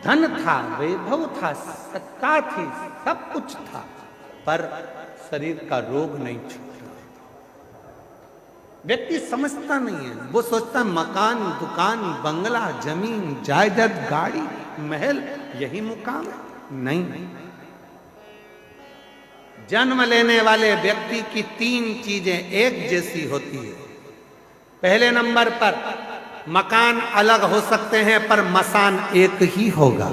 धन था, वैभव था, सत्ता थी, सब कुछ था, पर शरीर का रोग नहीं छूटा। व्यक्ति समझता नहीं है, वो सोचता मकान, दुकान, बंगला, जमीन, जायदाद, गाड़ी, महल, यही मुकाम है। नहीं, जन्म लेने वाले व्यक्ति की 3 चीजें एक जैसी होती है। पहले नंबर पर मकान अलग हो सकते हैं पर मसान एक ही होगा।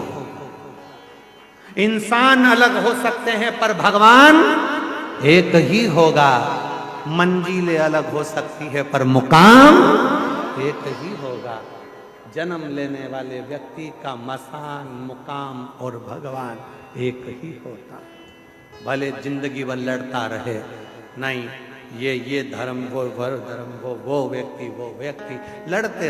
इंसान अलग हो सकते हैं पर भगवान एक ही होगा। मंजिलें अलग हो सकती है पर मुकाम एक ही होगा। जन्म लेने वाले व्यक्ति का मसान, मुकाम और भगवान एक ही होता। भले जिंदगी भर लड़ता रहे, नहीं ये धर्म, वो धर्म, वो व्यक्ति, लड़ते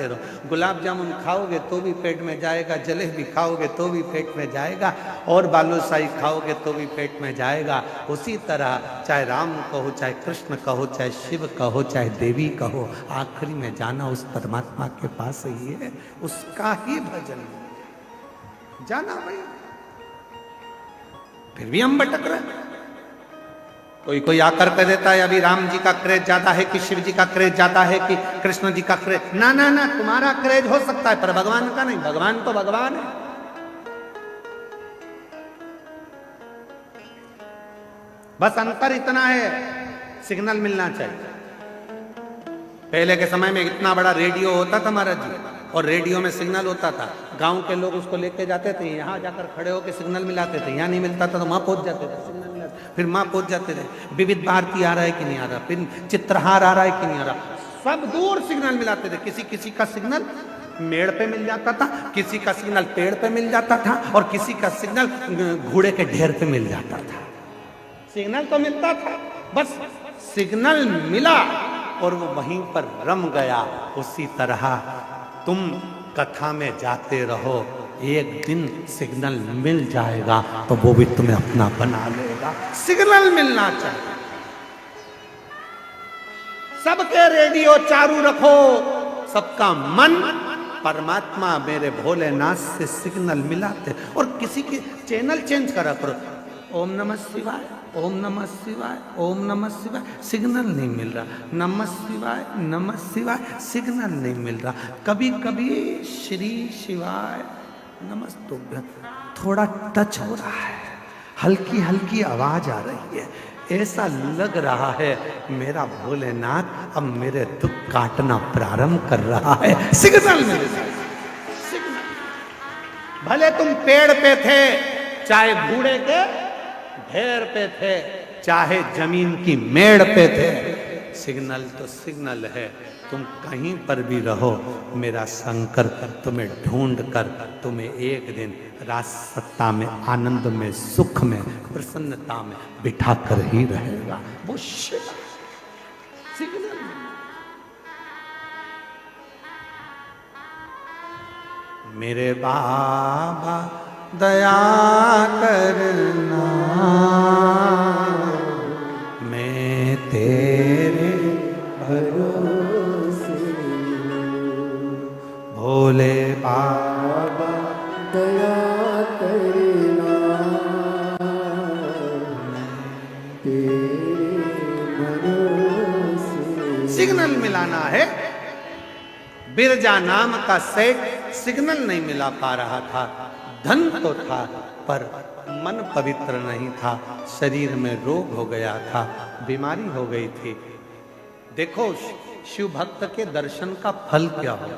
रहो। गुलाब जामुन खाओगे तो भी पेट में जाएगा, जलेबी खाओगे तो भी पेट में जाएगा, और बालूशाही खाओगे तो भी पेट में जाएगा। उसी तरह चाहे राम कहो, चाहे कृष्ण कहो, चाहे शिव कहो, चाहे देवी कहो, आखिरी में जाना उस परमात्मा के पास ही है, उसका ही भजन जाना भाई। फिर भी हम भटक रहे हैं। कोई आकर कह देता है अभी राम जी का क्रेज ज्यादा है कि शिव जी का क्रेज ज्यादा है कि कृष्ण जी का क्रेज। ना, तुम्हारा क्रेज हो सकता है पर भगवान का नहीं। भगवान तो भगवान है। बस अंतर इतना है, सिग्नल मिलना चाहिए। पहले के समय में इतना बड़ा रेडियो होता था महाराज जी, और रेडियो में सिग्नल होता था। गांव के लोग उसको लेके जाते थे, यहाँ जाकर खड़े होकर सिग्नल मिलाते थे। यहाँ नहीं मिलता था तो वहां पहुंच जाते थे, सिग्नल मिलाते, फिर वहां पहुंच जाते थे। विविध भारती आ रहा है कि नहीं आ रहा, फिर चित्रहार आ रहा है कि नहीं आ रहा, सब दूर सिग्नल मिलाते थे। किसी का सिग्नल मेड़ पे मिल जाता था, किसी का सिग्नल पेड़ पे मिल जाता था, और किसी का सिग्नल घोड़े के ढेर पे मिल जाता था। सिग्नल तो मिलता था, बस सिग्नल मिला और वो वहीं पर रम गया। उसी तरह तुम कथा में जाते रहो, एक दिन सिग्नल मिल जाएगा तो वो भी तुम्हें अपना बना लेगा। सिग्नल मिलना चाहिए। सबके रेडियो चालू रखो, सबका मन परमात्मा मेरे भोलेनाथ से सिग्नल मिलाते, और किसी के चैनल चेंज करा करो। ओम नमः शिवाय, ओम नमः शिवाय, ओम नमः शिवाय, सिग्नल नहीं मिल रहा। नमः शिवाय, नमः शिवाय, सिग्नल नहीं मिल रहा। कभी कभी श्री शिवाय नमस्तुभ्यं थोड़ा टच हो रहा है, हल्की हल्की आवाज आ रही है, ऐसा लग रहा है मेरा भोलेनाथ अब मेरे दुख काटना प्रारंभ कर रहा है। सिग्नल मिल रहा है, सिग्नल। भले तुम पेड़ पे थे, चाहे घोड़े के ढेर पे थे, चाहे जमीन की मेड़ पे थे, सिग्नल तो सिग्नल है। तुम कहीं पर भी रहो, मेरा शंकर तुम्हें ढूंढ कर तुम्हें एक दिन राज सत्ता में, आनंद में, सुख में, प्रसन्नता में बिठा कर ही रहेगा। वो शिव सिग्नल। मेरे बाबा दया करना, मैं तेरे भरोसे, भोले बाबा दया करना, मैं तेरे भरोसे। सिग्नल मिलाना है। बिरजा नाम का सेठ सिग्नल नहीं मिला पा रहा था। धन तो था पर मन पवित्र नहीं था, शरीर में रोग हो गया था, बीमारी हो गई थी। देखो शिव भक्त के दर्शन का फल क्या हो।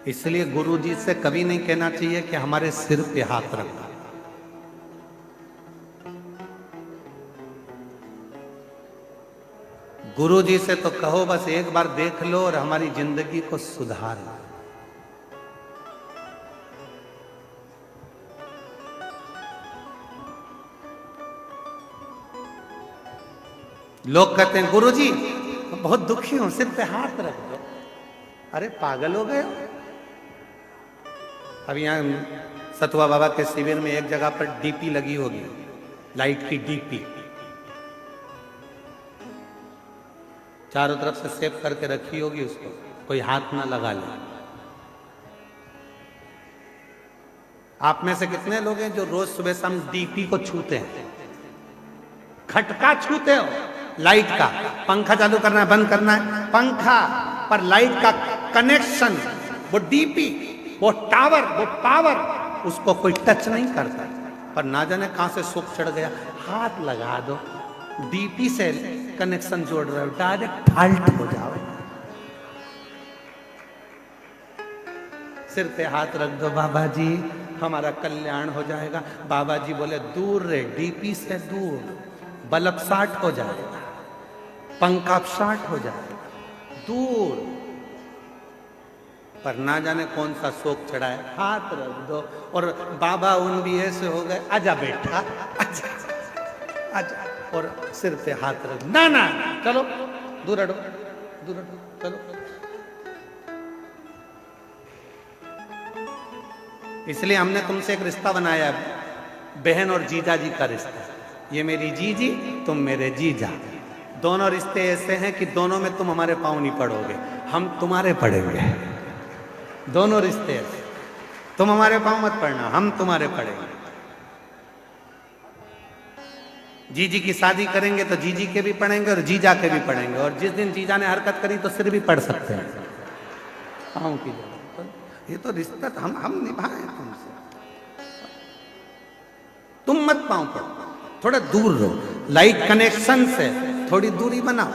इसलिए गुरु जी से कभी नहीं कहना चाहिए कि हमारे सिर पे हाथ रखो। गुरु जी से तो कहो बस एक बार देख लो और हमारी जिंदगी को सुधार लो। लोग कहते हैं गुरु जी बहुत दुखी हूं, सिर पे हाथ रख दो। अरे पागल हो गए हो। अब यहाँ सतुआ बाबा के शिविर में एक जगह पर डीपी लगी होगी, लाइट की डीपी, चारों तरफ से सेव करके रखी होगी, उसको कोई हाथ ना लगा ले। आप में से कितने लोग हैं जो रोज सुबह शाम डीपी को छूते हैं? खटका छूते हो, लाइट का। पंखा चालू करना है, बंद करना है, पंखा पर लाइट का कनेक्शन, वो डीपी, वो टावर, वो पावर, उसको कोई टच नहीं करता। पर ना जाने कहां से सुख चढ़ गया, हाथ लगा दो, डीपी से कनेक्शन जोड़ रहे हो, डायरेक्ट फाल्ट हो जाओ। सिर पे हाथ रख दो, बाबा जी हमारा कल्याण हो जाएगा। बाबा जी बोले दूर रे, डीपी से दूर, बल्ब शार्ट हो जाएगा, पंखा शार्ट हो जाएगा, दूर। पर ना जाने कौन सा शोक चढ़ा है, हाथ रख दो। और बाबा उन भी ऐसे हो गए, आजा बेटा, आजा आजा, और सिर पे हाथ रख, ना ना चलो दूर हटो, दूर हटो, चलो। इसलिए हमने तुमसे एक रिश्ता बनाया, बहन और जीजा जी का रिश्ता। ये मेरी जीजी, तुम मेरे जीजा। दोनों रिश्ते ऐसे हैं कि दोनों में तुम हमारे पांव नहीं पड़ोगे, हम तुम्हारे पड़ेंगे। दोनों रिश्ते ऐसे, तुम हमारे पांव मत पड़ना, हम तुम्हारे पड़ेंगे। जीजी की शादी करेंगे तो जीजी के भी पड़ेंगे और जीजा के भी पड़ेंगे। और जिस दिन जीजा ने हरकत करी तो सिर भी पड़ सकते हैं, पांव की जगह। ये तो रिश्ता हम निभाएं तुमसे, तुम मत पांव पड़ो, थोड़ा दूर रहो। लाइट कनेक्शन से थोड़ी दूरी बनाओ।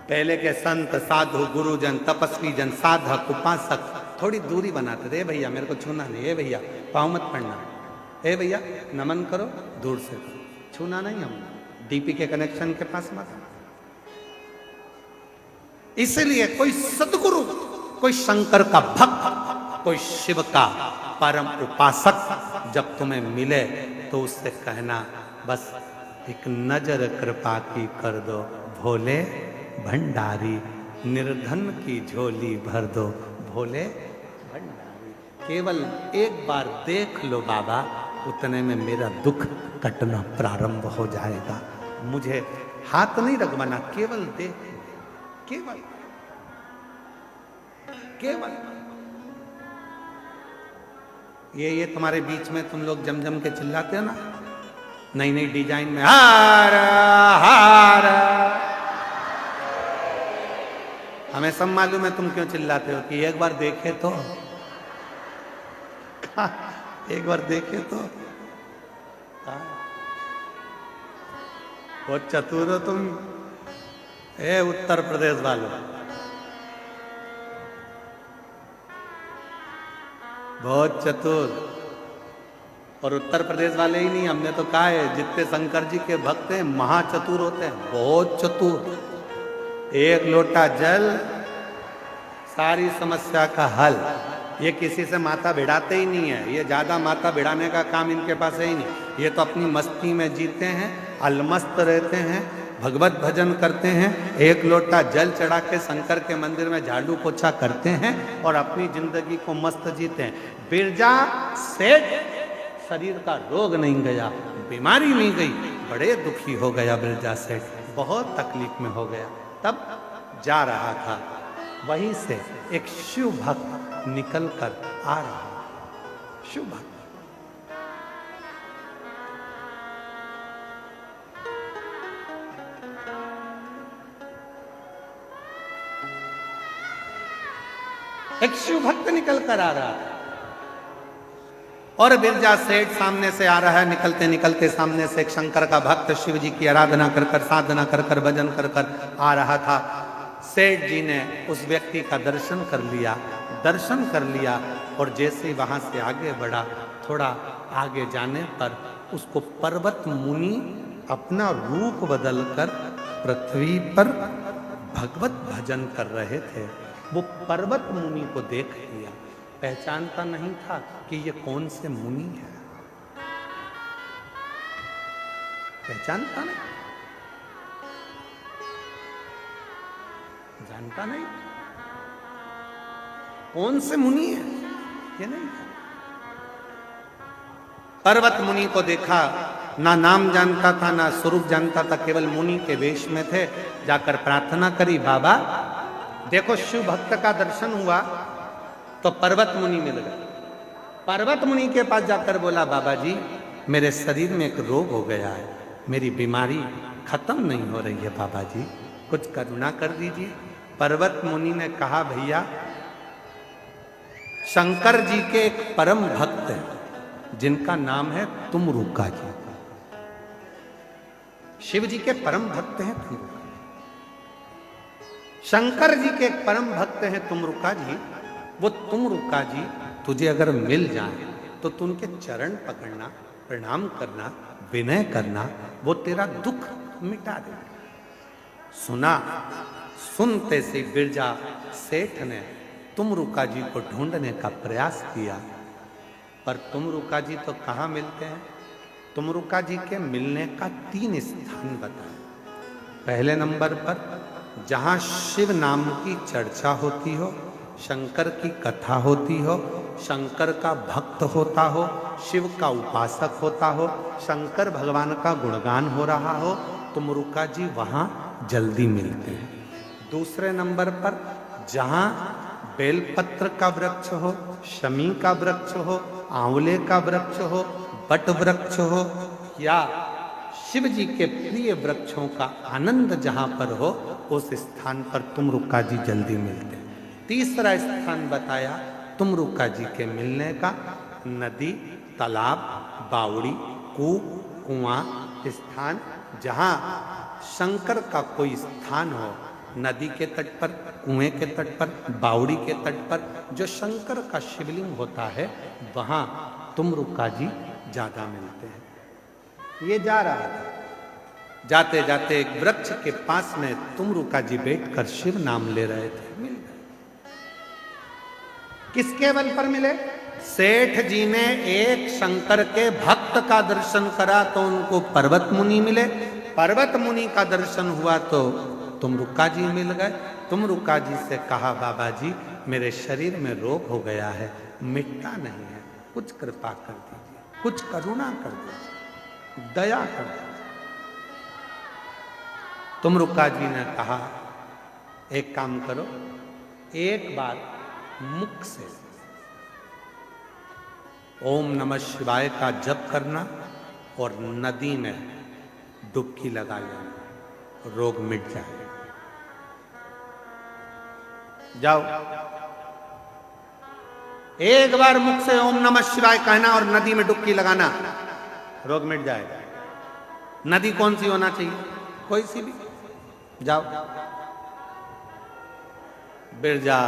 पहले के संत, साधु, गुरुजन, तपस्वी जन, साधक, उपासक थोड़ी दूरी बनाते थे। भैया मेरे को छूना नहीं, है भैया पाँव मत पड़ना, है भैया नमन करो, दूर से करो, छूना नहीं। हम डीपी के कनेक्शन के पास मत। इसलिए कोई सदगुरु, कोई शंकर का भक्त, कोई शिव का परम उपासक जब तुम्हें मिले तो उससे कहना, बस एक नजर कृपा की कर दो भोले भंडारी, निर्धन की झोली भर दो भोले भंडारी। केवल एक बार देख लो बाबा, उतने में मेरा दुख कटना प्रारंभ हो जाएगा। मुझे हाथ नहीं रखवाना, केवल देख, केवल केवल। ये तुम्हारे बीच में तुम लोग जम जम के चिल्लाते हो ना, नई नई डिजाइन में, हार हार। हमें सब मालूम है तुम क्यों चिल्लाते हो, कि एक बार देखे तो, एक बार देखे तो। बहुत चतुर हो तुम, ए उत्तर प्रदेश वालों, बहुत चतुर। और उत्तर प्रदेश वाले ही नहीं, हमने तो कहा है जितने शंकर जी के भक्त हैं महाचतुर होते हैं, बहुत चतुर। एक लोटा जल, सारी समस्या का हल। ये किसी से माथा भिड़ाते ही नहीं है, ये ज्यादा माथा भिड़ाने का काम इनके पास है ही नहीं। ये तो अपनी मस्ती में जीते हैं, अलमस्त रहते हैं, भगवत भजन करते हैं, एक लोटा जल चढ़ा के शंकर के मंदिर में झाड़ू पोछा करते हैं और अपनी जिंदगी को मस्त जीते हैं। बिरजा सेठ शरीर का रोग नहीं गया, बीमारी नहीं गई, बड़े दुखी हो गया बिरजा सेठ, बहुत तकलीफ में हो गया। तब जा रहा था, वहीं से एक शिव भक्त निकल कर आ रहा, शिव भक्त। एक शिव भक्त निकल कर आ रहा है और बिरजा सेठ सामने से आ रहा है। निकलते निकलते सामने से एक शंकर का भक्त शिव जी की आराधना कर कर, साधना कर कर, भजन कर कर आ रहा था। सेठ जी ने उस व्यक्ति का दर्शन कर लिया, दर्शन कर लिया और जैसे वहां से आगे बढ़ा, थोड़ा आगे जाने पर उसको पर्वत मुनि अपना रूप बदलकर पृथ्वी पर भगवत भजन कर रहे थे। वो पर्वत मुनि को देख लिया, पहचानता नहीं था कि ये कौन से मुनि है, पहचानता नहीं, जानता नहीं कौन से मुनि है, ये नहीं। पर्वत मुनि को देखा, ना नाम जानता था ना स्वरूप जानता था, केवल मुनि के वेश में थे। जाकर प्रार्थना करी, बाबा देखो शिव भक्त का दर्शन हुआ तो पर्वत मुनि मिल गए, पर्वत मुनि के पास जाकर बोला, बाबा जी मेरे शरीर में एक रोग हो गया है, मेरी बीमारी खत्म नहीं हो रही है, बाबा जी कुछ करुणा कर दीजिए। पर्वत मुनि ने कहा, भैया शंकर जी के एक परम भक्त हैं जिनका नाम है तुमरुका जी। शिव जी के परम भक्त हैं तुमरुका, शंकर जी के एक परम भक्त हैं तुमरुका जी। वो तुमरुका जी तुझे अगर मिल जाए तो तू उनके चरण पकड़ना, प्रणाम करना, विनय करना, वो तेरा दुख मिटा देगा। सुनते से बिरजा सेठ ने तुमरुका जी को ढूंढने का प्रयास किया, पर तुमरुका जी तो कहाँ मिलते हैं। तुमरुका जी के मिलने का 3 स्थान बताए। पहले नंबर पर जहाँ शिव नाम की चर्चा होती हो, शंकर की कथा होती हो, शंकर का भक्त होता हो, शिव का उपासक होता हो, शंकर भगवान का गुणगान हो रहा हो, तुमरुका जी वहाँ जल्दी मिलते हैं। दूसरे नंबर पर जहाँ बेलपत्र का वृक्ष हो, शमी का वृक्ष हो, आंवले का वृक्ष हो, बट वृक्ष हो, या शिव जी के प्रिय वृक्षों का आनंद जहाँ पर हो, उस स्थान पर तुमरुका जी जल्दी मिलते हैं। तीसरा स्थान बताया तुमरुका जी के मिलने का, नदी, तालाब, बावड़ी, कुआं स्थान, जहाँ शंकर का कोई स्थान हो, नदी के तट पर, कुएं के तट पर, बावड़ी के तट पर जो शंकर का शिवलिंग होता है, वहाँ तुमरुका जी ज्यादा मिलते हैं। ये जा रहा था, जाते जाते एक वृक्ष के पास में तुमरुका जी बैठकर शिव नाम ले रहे थे, मिल गए। किसके बल पर मिले? सेठ जी ने एक शंकर के भक्त का दर्शन करा तो उनको पर्वत मुनि मिले, पर्वत मुनि का दर्शन हुआ तो तुमरुका जी मिल गए। तुमरुका जी से कहा, बाबा जी मेरे शरीर में रोग हो गया है, मिटता नहीं है, कुछ कृपा कर दीजिए, कुछ करुणा कर दीजिए, दया कर दीजिए। तुमरुका जी ने कहा, एक काम करो, एक बार मुख से ओम नमः शिवाय का जप करना और नदी में डुबकी लगा लेना, रोग मिट जाएगा। जाओ, एक बार मुख से ओम नमः शिवाय कहना और नदी में डुबकी लगाना, रोग मिट जाएगा। नदी कौन सी होना चाहिए? कोई सी भी। जाओ। बिरजा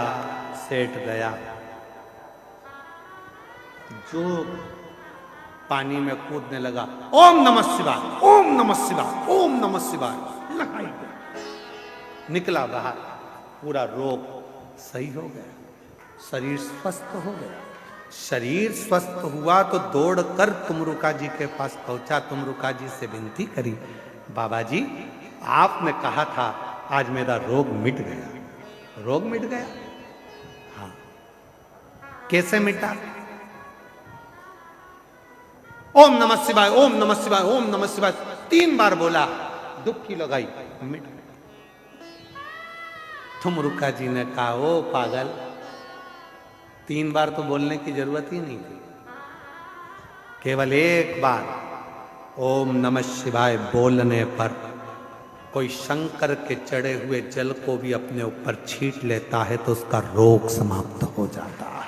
सेठ गया, जो पानी में कूदने लगा, ओम नमः शिवाय, ओम नमः शिवाय, ओम नमः शिवाय लगाई गया, निकला बाहर, पूरा रोग सही हो गया, शरीर स्वस्थ हो गया। शरीर स्वस्थ हुआ तो दौड़कर तुमरुका जी के पास पहुंचा, तुमरुका जी से विनती करी, बाबा जी आपने कहा था आज मेरा रोग मिट गया। रोग मिट गया? हाँ। कैसे मिटा? ओम नमः शिवाय, ओम नमः शिवाय, ओम नमः शिवाय 3 बार बोला, डुबकी लगाई, मिट गया। तुमरुका जी ने कहा, ओ पागल, 3 बार तो बोलने की जरूरत ही नहीं थी, केवल एक बार ओम नमः शिवाय बोलने पर कोई शंकर के चढ़े हुए जल को भी अपने ऊपर छीट लेता है तो उसका रोग समाप्त हो जाता है।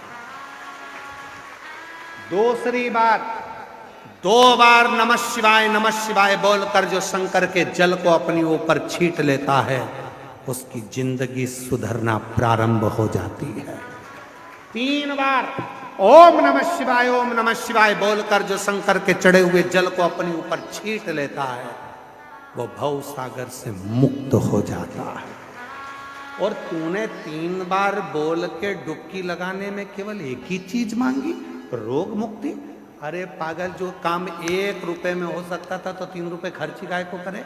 दूसरी बार 2 बार नमः शिवाय बोलकर जो शंकर के जल को अपने ऊपर छीट लेता है, उसकी जिंदगी सुधरना प्रारंभ हो जाती है। 3 बार ओम नमः शिवाय बोलकर जो शंकर के चढ़े हुए जल को अपने ऊपर छीट लेता है, वो भव सागर से मुक्त हो जाता है। और तूने 3 बार बोल के डुबकी लगाने में केवल एक ही चीज मांगी, रोग मुक्ति। अरे पागल, जो काम 1 रुपए में हो सकता था तो 3 रुपए खर्ची गाय को करे।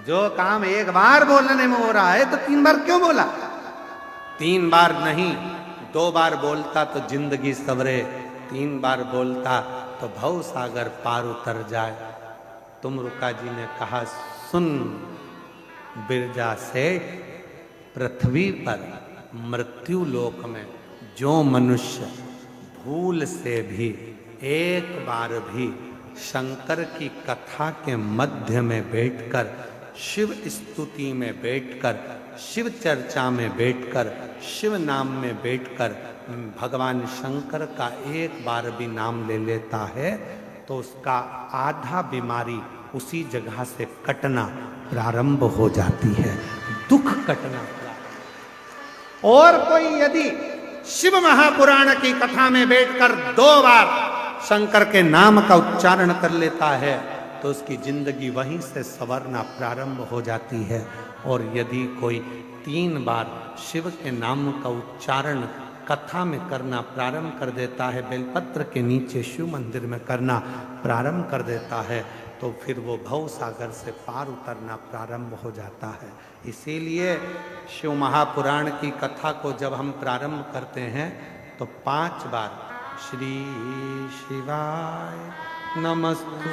जो काम 1 बार बोलने में हो रहा है तो 3 बार क्यों बोला? 3 बार नहीं, 2 बार बोलता तो जिंदगी सवरे, 3 बार बोलता तो भव सागर पार उतर जाए। तुमरुका जी ने कहा, सुन बिरजा सेठ, पृथ्वी पर मृत्यु लोक में जो मनुष्य भूल से भी एक बार भी शंकर की कथा के मध्य में बैठकर, शिव स्तुति में बैठकर, शिव चर्चा में बैठकर, शिव नाम में बैठकर भगवान शंकर का एक बार भी नाम ले लेता है तो उसका आधा बीमारी उसी जगह से कटना प्रारंभ हो जाती है, दुख कटना। और कोई यदि शिव महापुराण की कथा में बैठकर 2 बार शंकर के नाम का उच्चारण कर लेता है तो उसकी जिंदगी वहीं से संवरना प्रारंभ हो जाती है। और यदि कोई 3 बार शिव के नाम का उच्चारण कथा में करना प्रारंभ कर देता है, बेलपत्र के नीचे शिव मंदिर में करना प्रारंभ कर देता है, तो फिर वो भव सागर से पार उतरना प्रारंभ हो जाता है। इसीलिए शिव महापुराण की कथा को जब हम प्रारंभ करते हैं तो 5 बार श्री शिवाय नमस्तु,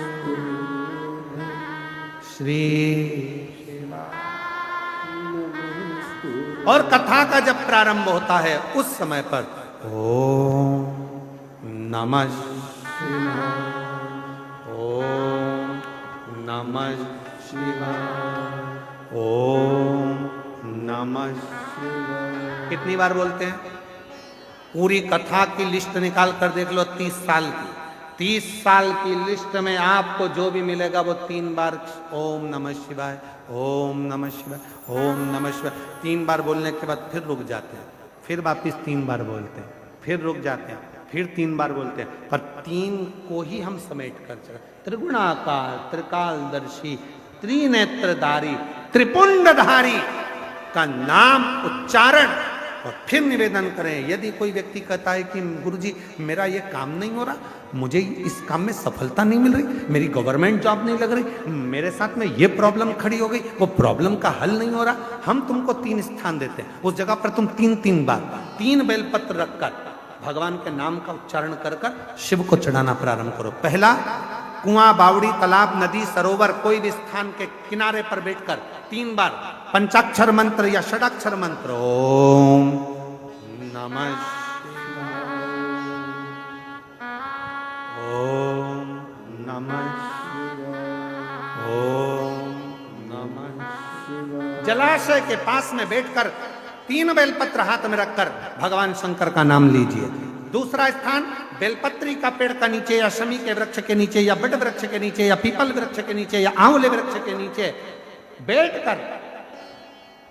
श्री शिवाय, और कथा का जब प्रारंभ होता है उस समय पर ओम नमः शिवाय, ओम नमः शिवाय, ओम नमः शिवाय। कितनी बार बोलते हैं? पूरी कथा की लिस्ट निकाल कर देख लो, 30 साल की। 30 साल की लिस्ट में आपको जो भी मिलेगा वो 3 बार ओम नमः शिवाय, ओम नमः शिवाय, ओम नमः शिवाय 3 बार बोलने के बाद फिर रुक जाते हैं, फिर वापिस 3 बार बोलते हैं, फिर रुक जाते हैं, फिर 3 बार बोलते हैं। पर 3 को ही हम समेट कर चले। त्रिगुणाकार, त्रिकालदर्शी, त्रिनेत्रधारी, त्रिपुंडधारी का नाम उच्चारण और फिर निवेदन करें। यदि कोई व्यक्ति कहता है कि गुरुजी मेरा ये काम नहीं हो रहा, मुझे इस काम में सफलता नहीं मिल रही, मेरी गवर्नमेंट जॉब नहीं लग रही, मेरे साथ में ये प्रॉब्लम खड़ी हो गई, वो प्रॉब्लम का हल नहीं हो रहा, हम तुमको 3 स्थान देते हैं, उस जगह पर तुम 3 बार 3 बेलपत्र रखकर भगवान के नाम का उच्चारण कर शिव को चढ़ाना प्रारंभ करो। पहला, कुआं, बावड़ी, तालाब, नदी, सरोवर, कोई भी स्थान के किनारे पर बैठकर 3 बार पंचाक्षर मंत्र या षडाक्षर मंत्र ओम नमः शिवाय, ओम नमः शिवाय, ओम नमः शिवाय। जलाशय के पास में बैठकर 3 बेलपत्र हाथ में रखकर भगवान शंकर का नाम लीजिए। दूसरा स्थान, बेलपत्री का पेड़ का नीचे या शमी के वृक्ष के नीचे या बट वृक्ष के नीचे या पीपल वृक्ष के नीचे या आंवले वृक्ष के नीचे बैठकर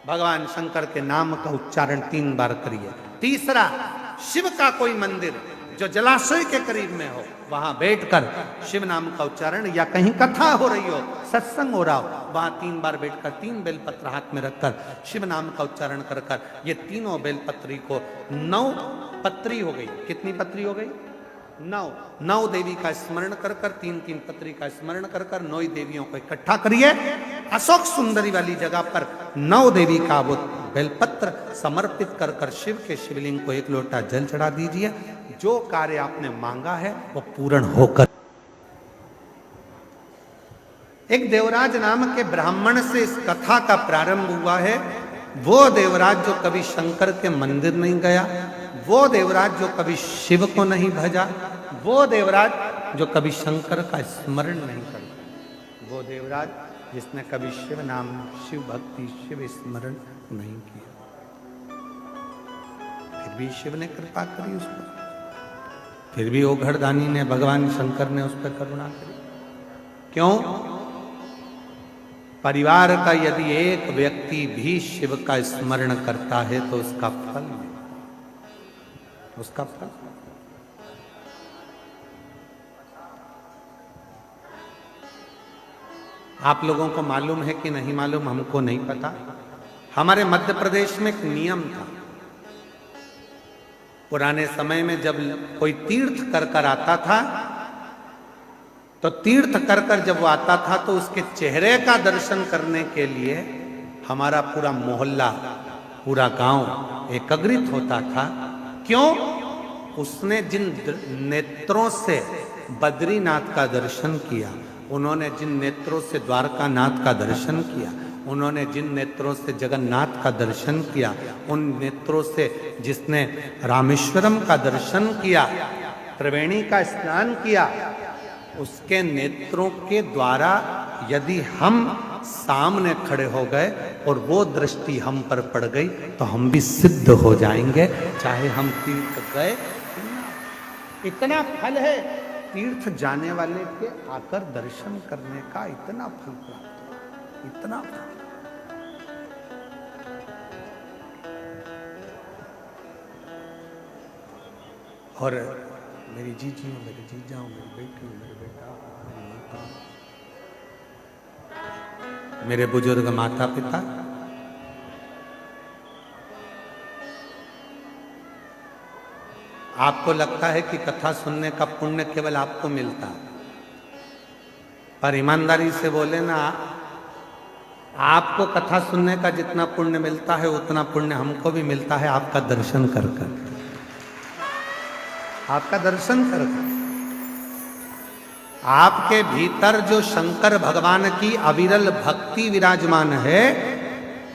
भगवान शंकर के नाम का उच्चारण 3 बार करिए। तीसरा, शिव का कोई मंदिर जो जलाशय के करीब में हो, वहां बैठकर शिव नाम का उच्चारण, या कहीं कथा हो रही हो, सत्संग हो रहा हो, वहां 3 बार बैठकर 3 बेलपत्र हाथ में रखकर शिव नाम का उच्चारण कर ये तीनों बेलपत्री को 9 पत्री हो गई। कितनी पत्री हो गई? 9 देवी का स्मरण कर 3 पत्री का स्मरण कर 9 देवियों को इकट्ठा करिए। अशोक सुंदरी वाली जगह पर 9 देवी का वो बेलपत्र समर्पित कर शिव के शिवलिंग को 1 लोटा जल चढ़ा दीजिए। जो कार्य आपने मांगा है वो पूर्ण होकर। एक देवराज नाम के ब्राह्मण से इस कथा का प्रारंभ हुआ है। वो देवराज जो कभी शंकर के मंदिर नहीं गया, वो देवराज जो कभी शिव को नहीं भजा, वो देवराज जो कभी शंकर का स्मरण नहीं करता, वो देवराज जिसने कभी शिव नाम, शिव भक्ति, शिव स्मरण नहीं किया, फिर भी शिव ने कृपा करी उस पर, फिर भी ओघड़दानी ने, भगवान शंकर ने उस पर करुणा करी। क्यों? परिवार का यदि एक व्यक्ति भी शिव का स्मरण करता है तो उसका फल, उसका फल। आप लोगों को मालूम है कि नहीं मालूम, हमको नहीं पता। हमारे मध्य प्रदेश में एक नियम था, पुराने समय में जब कोई तीर्थ कर आता था तो तीर्थ कर जब वो आता था तो उसके चेहरे का दर्शन करने के लिए हमारा पूरा मोहल्ला, पूरा गांव एकत्रित होता था। क्यों? उसने जिन नेत्रों से बद्रीनाथ का दर्शन किया, उन्होंने जिन नेत्रों से द्वारका नाथ का दर्शन किया, उन्होंने जिन नेत्रों से जगन्नाथ का दर्शन किया, उन नेत्रों से जिसने रामेश्वरम का दर्शन किया, त्रिवेणी का स्नान किया, उसके नेत्रों के द्वारा यदि हम सामने खड़े हो गए और वो दृष्टि हम पर पड़ गई तो हम भी सिद्ध हो जाएंगे, चाहे हम तीर्थ गए। इतना फल है तीर्थ जाने वाले के आकर दर्शन करने का, इतना फल प्राप्त हुआ, इतना फल। और मेरी जीजी हो, मेरे जीजा हो, मेरी बेटी हो, मेरे बेटा, मेरी माता, मेरे बुजुर्ग माता पिता, आपको लगता है कि कथा सुनने का पुण्य केवल आपको मिलता है, पर ईमानदारी से बोले ना, आपको कथा सुनने का जितना पुण्य मिलता है उतना पुण्य हमको भी मिलता है आपका दर्शन कर कर, आपका दर्शन कर कर। आपके भीतर जो शंकर भगवान की अविरल भक्ति विराजमान है,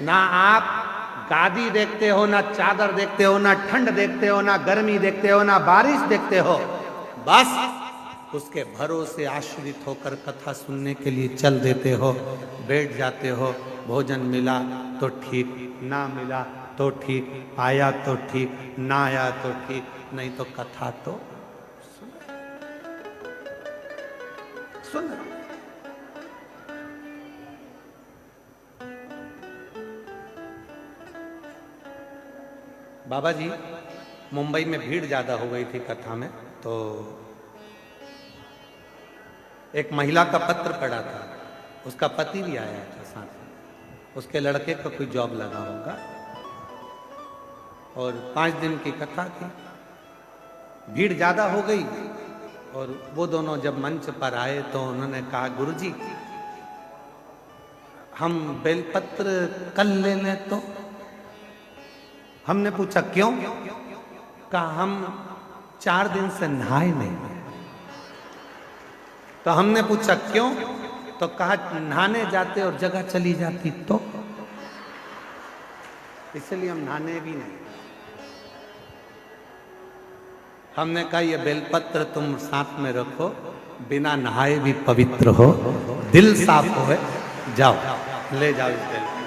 ना आप गादी देखते हो, ना चादर देखते हो, ना ठंड देखते हो, ना गर्मी देखते हो, ना बारिश देखते हो, बस उसके भरोसे आश्रित होकर कथा सुनने के लिए चल देते हो, बैठ जाते हो। भोजन मिला तो ठीक, ना मिला तो ठीक, आया तो ठीक, ना आया तो ठीक, नहीं तो कथा तो सुन। बाबा जी, मुंबई में भीड़ ज्यादा हो गई थी कथा में, तो एक महिला का पत्र पड़ा था, उसका पति भी आया था साथ में, उसके लड़के को कोई जॉब लगा होगा, और 5 दिन की कथा थी। भीड़ ज्यादा हो गई और वो दोनों जब मंच पर आए तो उन्होंने कहा, गुरुजी हम बेलपत्र कल ले लें तो? हमने पूछा क्यों? कहा हम 4 दिन से नहाए नहीं। तो हमने पूछा क्यों? तो कहा नहाने जाते और जगह चली जाती तो, इसलिए हम नहाने भी नहीं। हमने कहा ये बेलपत्र तुम साथ में रखो, बिना नहाए भी पवित्र हो, दिल साफ हो, जाओ ले जाओ इस बेलपत्र।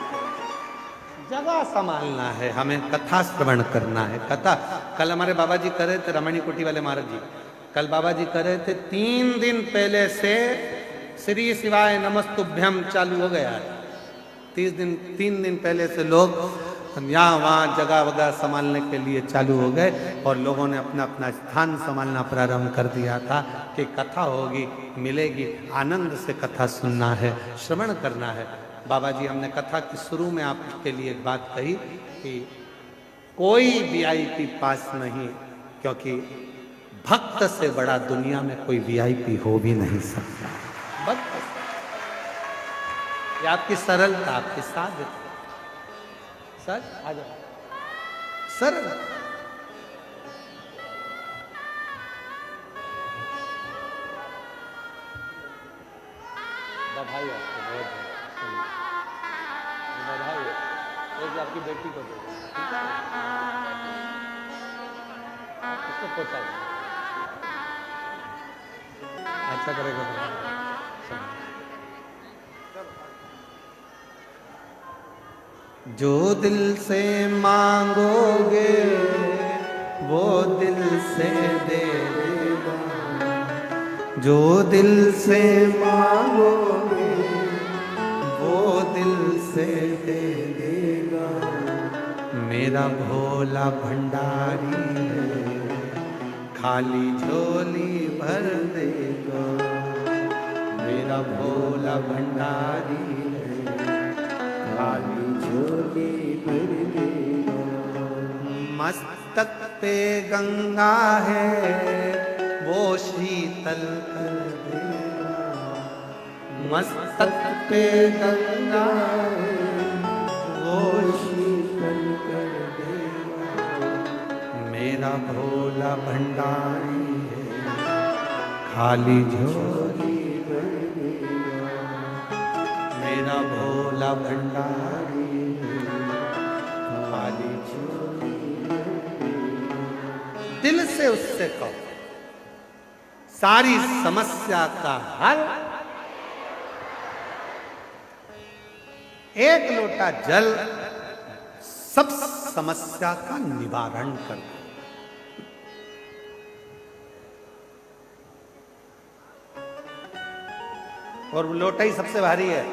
जगह संभालना है, हमें कथा श्रवण करना है। कथा कल हमारे बाबा जी कर रहे थे, रमणी कुटी वाले महाराज जी, कल बाबा जी कर रहे थे, 3 दिन पहले से श्री शिवाय नमस्तुभ्यम चालू हो गया है। 3 दिन पहले से लोग यहाँ वहाँ जगह वगह संभालने के लिए चालू हो गए और लोगों ने अपना अपना स्थान संभालना प्रारंभ कर दिया था कि कथा होगी, मिलेगी, आनंद से कथा सुनना है, श्रवण करना है। बाबा जी, हमने कथा के शुरू में आपके लिए एक बात कही कि कोई वीआईपी पास नहीं, क्योंकि भक्त से बड़ा दुनिया में कोई वीआईपी हो भी नहीं सकता। भक्त, ये आपकी सरलता, आपकी साध्यता। सर आ जाओ, सरल। बधाई आपको, बहुत बधाई। एक आपकी बेटी को दो, इसको पोता अच्छा करेगा। जो दिल से मांगोगे वो दिल से दे देगा, जो दिल से मांगोगे वो दिल से दे देगा। मेरा भोला भंडारी है, खाली झोली भर देगा। मेरा भोला भंडारी है, खाली झोली भर देगा। मस्तक पे गंगा है वो शीतल कर देगा। मस्तक पे गंगा है वो शीतल कर देगा। मेरा भोला भंडारी है, खाली झोली भर देगा। मेरा भोला भंडारी खाली दिल से उससे कहो सारी समस्या का हल, एक लोटा जल सब समस्या का निवारण कर दे। और लोटा ही सबसे भारी है।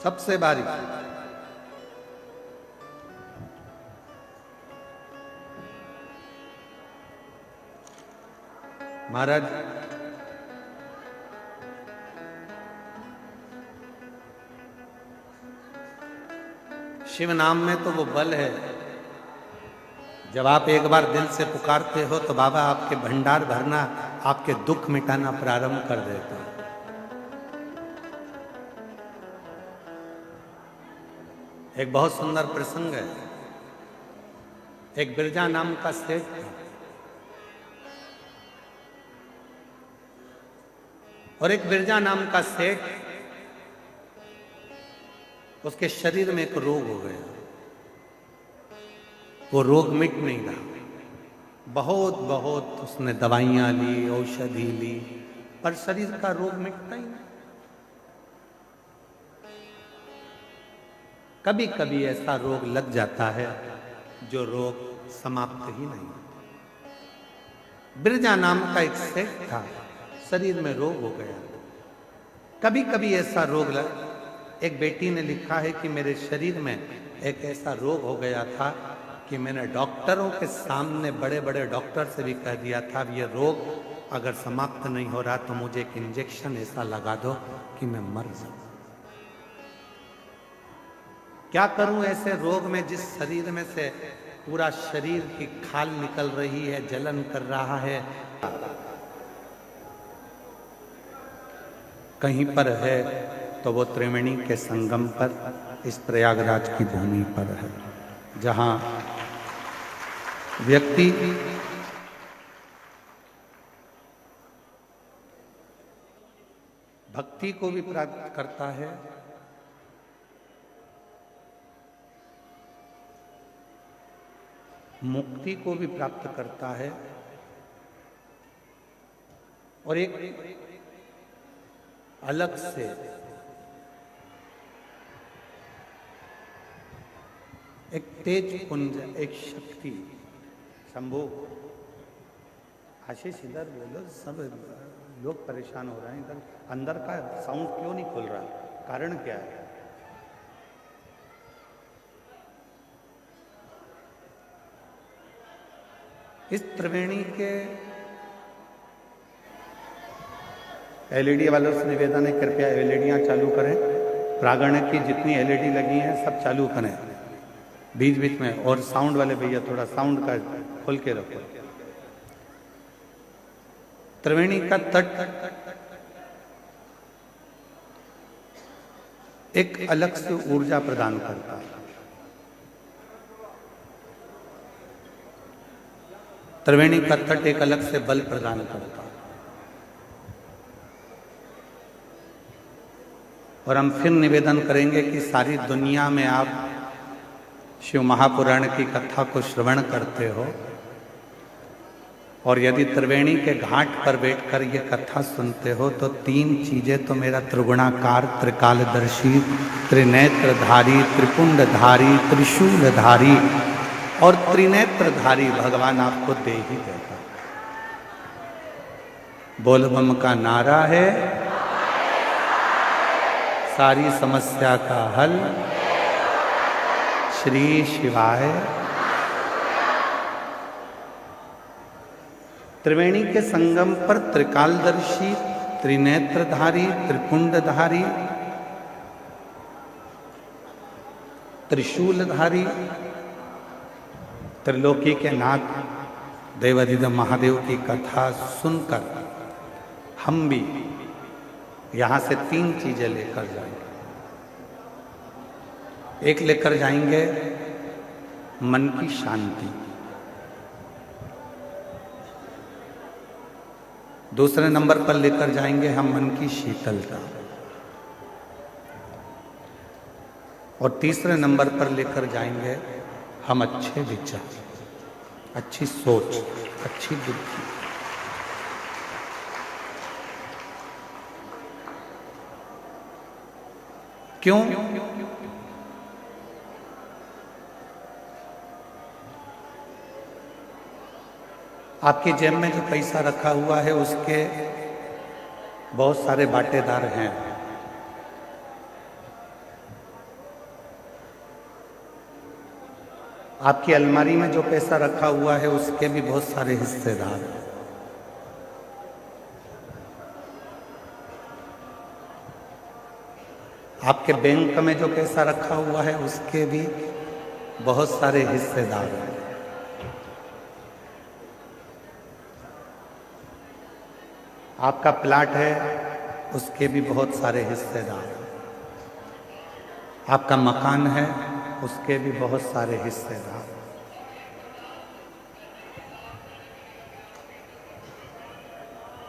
सबसे भारी। महाराज शिव नाम में तो वो बल है, जब आप एक बार दिल से पुकारते हो तो बाबा आपके भंडार भरना, आपके दुख मिटाना प्रारंभ कर देता है। एक बहुत सुंदर प्रसंग है। एक बिरजा नाम का सेठ था और एक बिरजा नाम का सेठ, उसके शरीर में एक रोग हो गया। वो रोग मिट नहीं रहा। बहुत उसने दवाइयां ली, औषधि ली, पर शरीर का रोग मिटता ही नहीं। कभी कभी ऐसा रोग लग जाता है जो रोग समाप्त ही नहीं होता। बिरजा नाम का एक सेठ था, शरीर में रोग हो गया। कभी कभी ऐसा रोग लग, एक बेटी ने लिखा है कि मेरे शरीर में एक ऐसा रोग हो गया था कि मैंने डॉक्टरों के सामने, बड़े बड़े डॉक्टर से भी कह दिया था ये रोग अगर समाप्त नहीं हो रहा तो मुझे एक इंजेक्शन ऐसा लगा दो कि मैं मर जाऊं। क्या करूं ऐसे रोग में जिस शरीर में से पूरा शरीर की खाल निकल रही है, जलन कर रहा है। कहीं पर है तो वो त्रिवेणी के संगम पर, इस प्रयागराज की भूमि पर है, जहां व्यक्ति भक्ति को भी प्राप्त करता है, मुक्ति को भी प्राप्त करता है, और एक अलग से एक तेज पुंज, एक शक्ति। शंभू, आशीष इधर बोलो, सब लोग परेशान हो रहे हैं। इधर अंदर का साउंड क्यों नहीं खुल रहा, कारण क्या है? इस त्रिवेणी के एलईडी वालों से निवेदन है, कृपया एलईडियां चालू करें। प्रांगण की जितनी एलईडी लगी हैं सब चालू करें बीच बीच में। और साउंड वाले भैया थोड़ा साउंड का खोल के रखो। त्रिवेणी का तट एक अलग से ऊर्जा प्रदान करता है। त्रिवेणी का तट एक अलग से बल प्रदान करता है। और हम फिर निवेदन करेंगे कि सारी दुनिया में आप शिव महापुराण की कथा को श्रवण करते हो, और यदि त्रिवेणी के घाट पर बैठकर ये कथा सुनते हो तो तीन चीजें तो मेरा त्रिगुणाकार, त्रिकालदर्शी, त्रिनेत्रधारी, त्रिपुंडधारी, त्रिशूलधारी और त्रिनेत्रधारी भगवान आपको दे ही देगा। बोल बम का नारा है, सारी समस्या का हल श्री शिवाय। त्रिवेणी के संगम पर त्रिकालदर्शी, त्रिनेत्रधारी, त्रिपुंडधारी, त्रिशूलधारी, त्रिलोकी के नाथ देवाधिदेव महादेव की कथा सुनकर हम भी यहां से तीन चीजें लेकर जाएंगे। एक लेकर जाएंगे मन की शांति, दूसरे नंबर पर लेकर जाएंगे हम मन की शीतलता, और तीसरे नंबर पर लेकर जाएंगे हम अच्छे विचार, अच्छी सोच, अच्छी बुद्धि। क्यों? आपकी जेब में जो पैसा रखा हुआ है उसके बहुत सारे बाटेदार हैं। आपकी अलमारी में जो पैसा रखा हुआ है उसके भी बहुत सारे हिस्सेदार हैं। आपके बैंक में जो पैसा रखा हुआ है उसके भी बहुत सारे हिस्सेदार हैं। आपका प्लाट है उसके भी बहुत सारे हिस्सेदार हैं। आपका मकान है उसके भी बहुत सारे हिस्सेदार।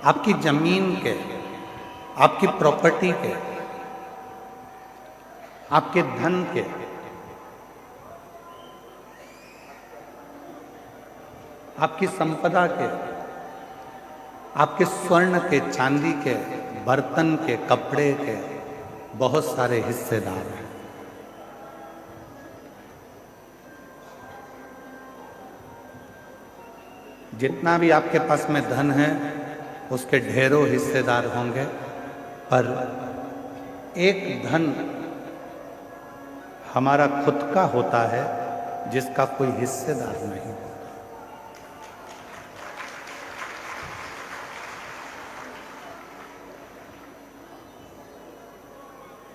आपकी जमीन के, आपकी प्रॉपर्टी के, आपके धन के, आपकी संपदा के, आपके स्वर्ण के, चांदी के, बर्तन के, कपड़े के बहुत सारे हिस्सेदार हैं। जितना भी आपके पास में धन है उसके ढेरों हिस्सेदार होंगे, पर एक धन हमारा खुद का होता है जिसका कोई हिस्सेदार नहीं होता।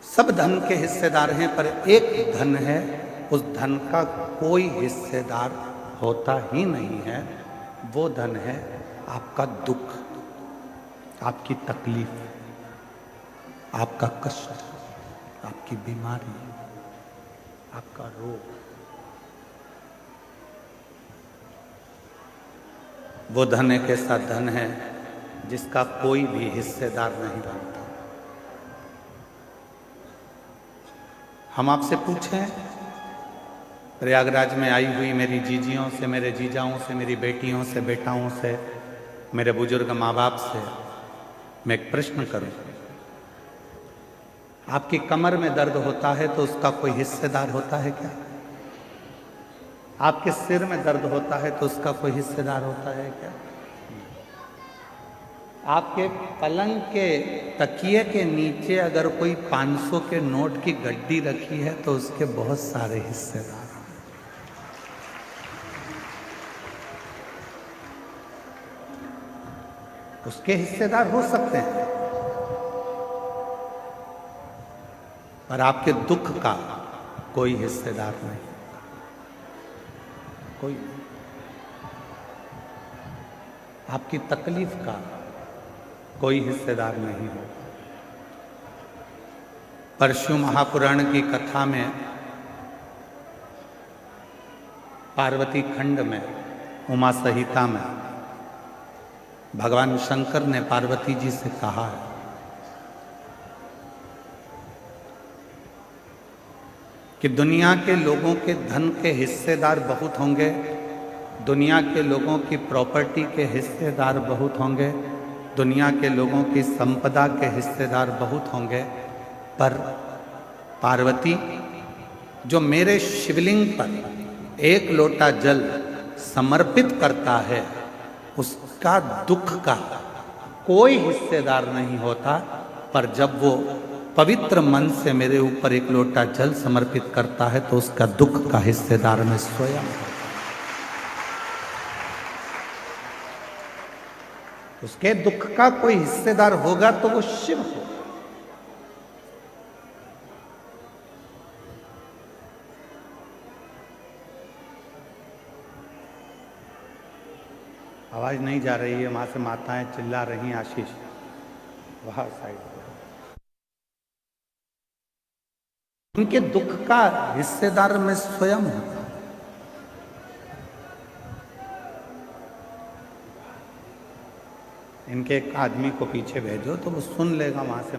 सब धन के हिस्सेदार हैं, पर एक धन है, उस धन का कोई हिस्सेदार होता ही नहीं है। वो धन है आपका दुख, आपकी तकलीफ, आपका कष्ट, आपकी बीमारी, आपका रोग। वो धन एक ऐसा धन है जिसका कोई भी हिस्सेदार नहीं बनता। हम आपसे पूछें, प्रयागराज में आई हुई मेरी जीजियों से, मेरे जीजाओं से, मेरी बेटियों से, बेटाओं से, मेरे बुजुर्ग माँ बाप से मैं एक प्रश्न करूं, आपकी कमर में दर्द होता है तो उसका कोई हिस्सेदार होता है क्या? आपके सिर में दर्द होता है तो उसका कोई हिस्सेदार होता है क्या? आपके पलंग के तकिए के नीचे अगर कोई 500 के नोट की गड्डी रखी है तो उसके बहुत सारे हिस्सेदार। उसके हिस्सेदार हो सकते हैं, पर आपके दुख का कोई हिस्सेदार नहीं, कोई। आपकी तकलीफ का कोई हिस्सेदार नहीं हो। परशु महापुराण की कथा में पार्वती खंड में उमा संहिता में भगवान शंकर ने पार्वती जी से कहा है कि दुनिया के लोगों के धन के हिस्सेदार बहुत होंगे, दुनिया के लोगों की प्रॉपर्टी के हिस्सेदार बहुत होंगे, दुनिया के लोगों की संपदा के हिस्सेदार बहुत होंगे, पर पार्वती जो मेरे शिवलिंग पर एक लोटा जल समर्पित करता है उसका दुख का कोई हिस्सेदार नहीं होता, पर जब वो पवित्र मन से मेरे ऊपर एक लोटा जल समर्पित करता है तो उसका दुख का हिस्सेदार मैं स्वयं। उसके दुख का कोई हिस्सेदार होगा तो वो शिव होगा। आवाज नहीं जा रही है, वहां से माताएं चिल्ला रही हैं, आशीष वहां साइड। उनके दुख का हिस्सेदार मैं स्वयं हूं। इनके एक आदमी को पीछे भेजो तो वो सुन लेगा वहां से।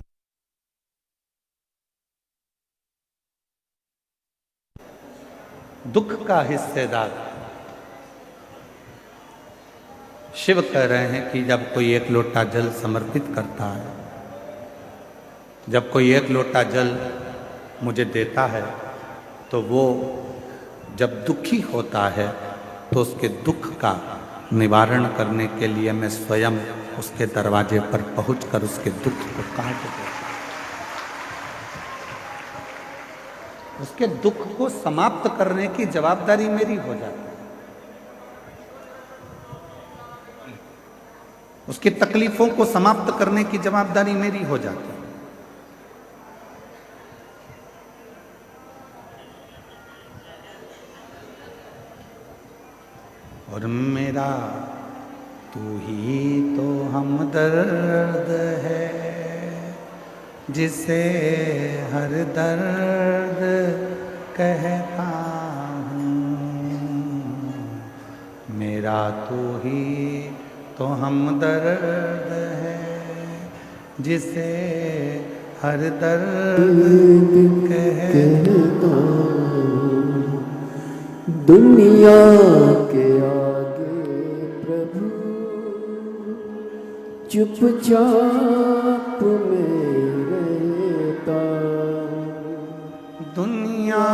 दुख का हिस्सेदार शिव कह रहे हैं कि जब कोई एक लोटा जल समर्पित करता है, जब कोई एक लोटा जल मुझे देता है, तो वो जब दुखी होता है तो उसके दुख का निवारण करने के लिए मैं स्वयं उसके दरवाजे पर पहुंचकर उसके दुख को काट देता हूं। उसके दुख को समाप्त करने की जवाबदारी मेरी हो जाती है। उसकी तकलीफों को समाप्त करने की जवाबदारी मेरी हो जाती है। और मेरा तू ही तो हमदर्द है, जिसे हर दर्द कहता हूँ। मेरा तू ही तो हमदर्द है, जिसे हर दर्द कहता हूँ। दुनिया के आगे प्रभु चुपचाप में रहता। दुनिया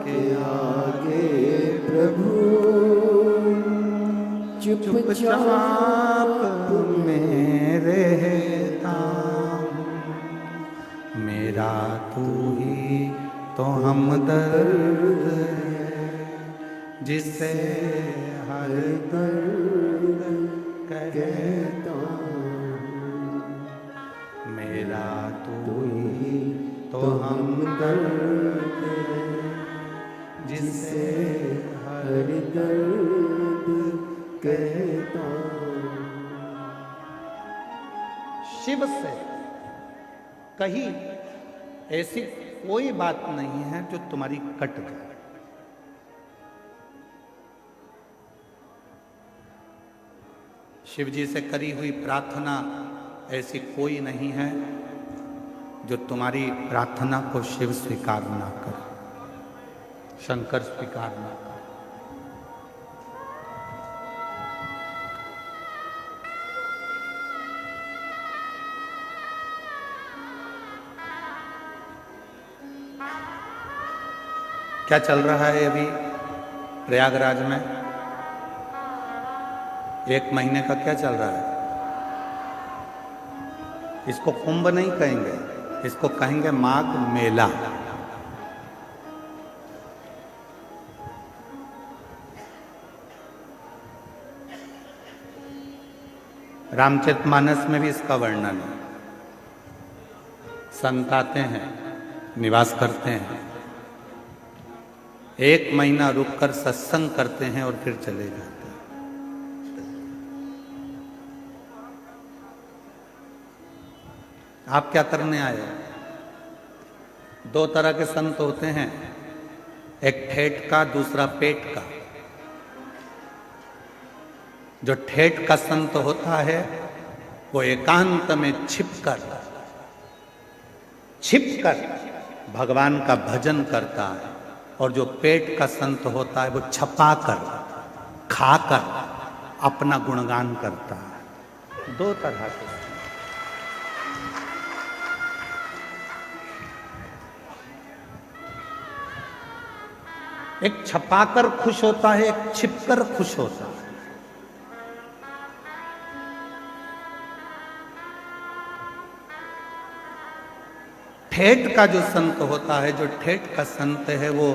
के आगे प्रभु चुपचाप में रहता। मेरा तू ही तो हमदर्द है, जिसे हर दर्द कहता हूँ। मेरा तू ही तो हमदर्द है, जिसे हर दर्द कहता हूँ। शिव से कहीं ऐसी कोई बात नहीं है जो तुम्हारी कट जाए। शिव जी से करी हुई प्रार्थना ऐसी कोई नहीं है जो तुम्हारी प्रार्थना को शिव स्वीकार ना करे, शंकर स्वीकार ना करे। क्या चल रहा है अभी प्रयागराज में? 1 महीने का क्या चल रहा है? इसको कुंभ नहीं कहेंगे, इसको कहेंगे माघ मेला। रामचरितमानस में भी इसका वर्णन है। संत आते हैं, निवास करते हैं, 1 महीना रुककर सत्संग करते हैं और फिर चले जाते हैं। आप क्या करने आए? 2 तरह के संत होते हैं, एक ठेठ का, दूसरा पेट का। जो ठेठ का संत होता है वो एकांत में छिपकर भगवान का भजन करता है, और जो पेट का संत होता है वो छपाकर खाकर अपना गुणगान करता है। 2 तरह के। एक छपाकर खुश होता है, एक छिपकर खुश होता है। ठेठ का जो संत होता है, जो ठेठ का संत है, वो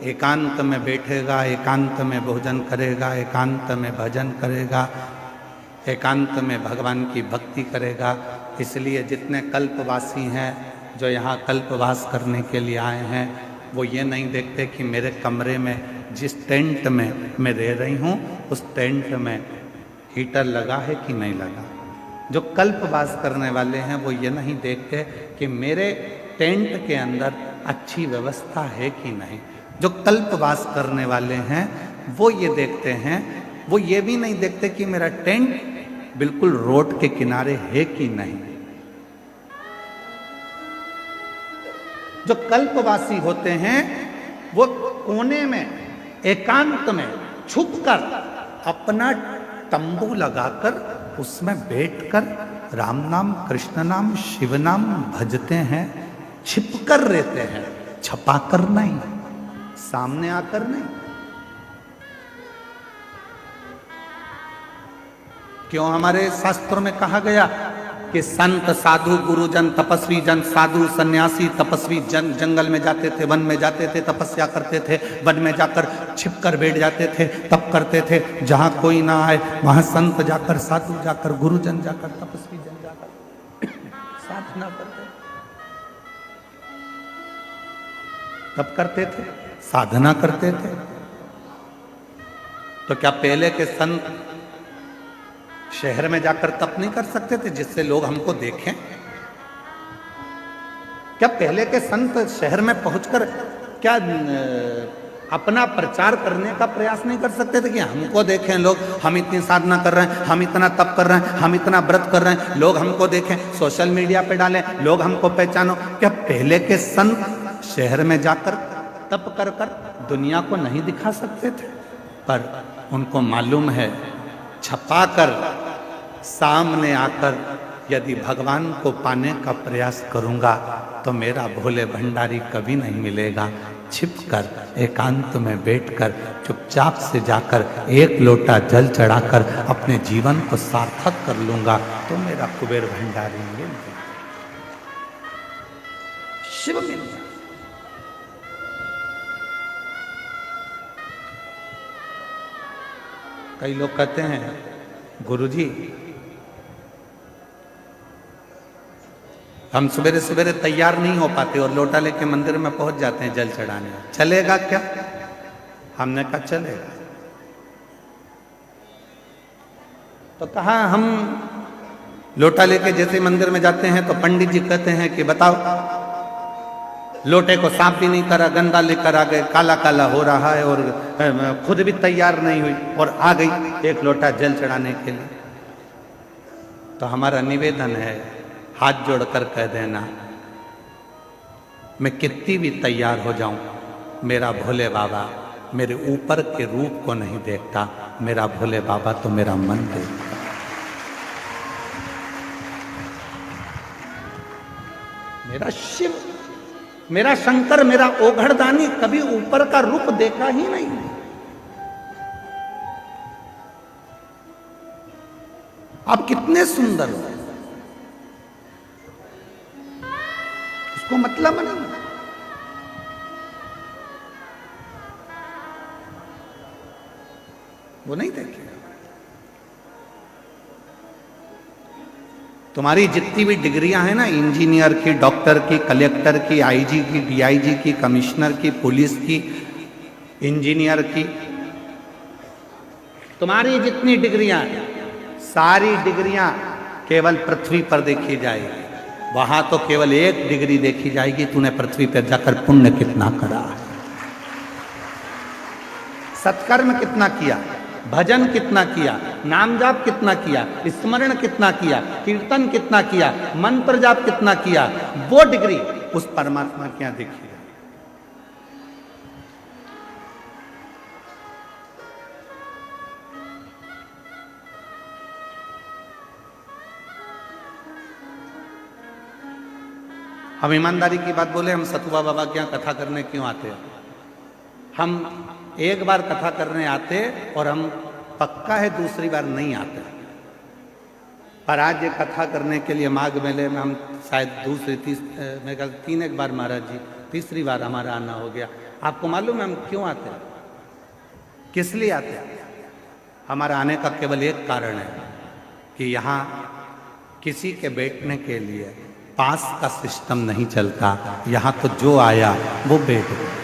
एकांत में बैठेगा, एकांत में भोजन करेगा, एकांत में भजन करेगा, एकांत में भगवान की भक्ति करेगा। इसलिए जितने कल्पवासी हैं जो यहाँ कल्पवास करने के लिए आए हैं, वो ये नहीं देखते कि मेरे कमरे में जिस टेंट में मैं रह रही हूँ उस टेंट में हीटर लगा है कि नहीं लगा। जो कल्पवास करने वाले हैं वो ये नहीं देखते कि मेरे टेंट के अंदर अच्छी व्यवस्था है कि नहीं। जो कल्पवास करने वाले हैं वो ये देखते हैं, वो ये भी नहीं देखते कि मेरा टेंट बिल्कुल रोड के किनारे है कि नहीं। जो कल्पवासी होते हैं वो कोने में एकांत में छुपकर अपना तंबू लगाकर उसमें बैठकर राम नाम कृष्ण नाम शिव नाम भजते हैं, छिपकर रहते हैं, छपाकर नहीं, सामने आकर नहीं। क्यों हमारे शास्त्रों में कहा गया कि संत साधु गुरुजन तपस्वी जन साधु सन्यासी तपस्वी जन जंगल में जाते थे, वन में जाते थे, तपस्या करते थे, वन में जाकर छिपकर बैठ जाते थे, तप करते थे, जहां कोई ना आए वहां संत जाकर, साधु जाकर, गुरुजन जाकर, तपस्वी जन जाकर साधना करते, तप करते थे, साधना करते थे। तो क्या पहले के संत शहर में जाकर तप नहीं कर सकते थे जिससे लोग हमको देखें? क्या पहले के संत शहर में पहुंचकर क्या अपना प्रचार करने का प्रयास नहीं कर सकते थे कि हमको देखें लोग, हम इतनी साधना कर रहे हैं, हम इतना तप कर रहे हैं, हम इतना व्रत कर रहे हैं, लोग हमको देखें, सोशल मीडिया पे डालें, लोग हमको पहचानो? क्या पहले के संत शहर में जाकर तप कर कर दुनिया को नहीं दिखा सकते थे? पर उनको मालूम है छपाकर सामने आकर यदि भगवान को पाने का प्रयास करूंगा तो मेरा भोले भंडारी कभी नहीं मिलेगा। छिपकर एकांत में बैठकर चुपचाप से जाकर एक लोटा जल चढ़ाकर अपने जीवन को सार्थक कर लूंगा तो मेरा कुबेर भंडारी मिल गया, शिव मिल गया। कई लोग कहते हैं गुरुजी हम सवेरे सवेरे तैयार नहीं हो पाते और लोटा लेके मंदिर में पहुंच जाते हैं जल चढ़ाने, चलेगा क्या? हमने कहा चलेगा। तो कहा हम लोटा लेके जैसे मंदिर में जाते हैं तो पंडित जी कहते हैं कि बताओ, लोटे को साफ भी नहीं करा, गंदा लेकर आ गए, काला काला हो रहा है और खुद भी तैयार नहीं हुई और आ गई एक लोटा जल चढ़ाने के लिए। तो हमारा निवेदन है, हाथ जोड़कर कह देना, मैं कितनी भी तैयार हो जाऊं, मेरा भोले बाबा मेरे ऊपर के रूप को नहीं देखता, मेरा भोले बाबा तो मेरा मन देखता। मेरा शिव, मेरा शंकर, मेरा ओघड़दानी कभी ऊपर का रूप देखा ही नहीं। आप कितने सुंदर हो, उसको मतलब नहीं। वो नहीं देखे। तुम्हारी जितनी भी डिग्रियां हैं ना, इंजीनियर की, डॉक्टर की, कलेक्टर की, आईजी की, डीआईजी की, कमिश्नर की, पुलिस की, इंजीनियर की, तुम्हारी जितनी डिग्रियां हैं सारी डिग्रियां केवल पृथ्वी पर देखी जाएगी। वहां तो केवल एक डिग्री देखी जाएगी, तूने पृथ्वी पर जाकर पुण्य कितना करा, सत्कर्म कितना किया, भजन कितना किया, नाम जाप कितना किया, स्मरण कितना किया, कीर्तन कितना किया, मंत्र जाप कितना किया, वो डिग्री उस परमात्मा के यहां देखी। हम ईमानदारी की बात बोले, हम सतुआ बाबा के यहाँ कथा करने क्यों आते हैं? हम एक बार कथा करने आते और हम पक्का है दूसरी बार नहीं आते। पर आज ये कथा करने के लिए माघ मेले में हम शायद मैं कहता 3 एक बार महाराज जी, तीसरी बार हमारा आना हो गया। आपको मालूम है हम क्यों आते हैं, किस लिए आते हैं? हमारा आने का केवल एक कारण है कि यहाँ किसी के बैठने के लिए पास का सिस्टम नहीं चलता, यहाँ तो जो आया वो बैठ गया।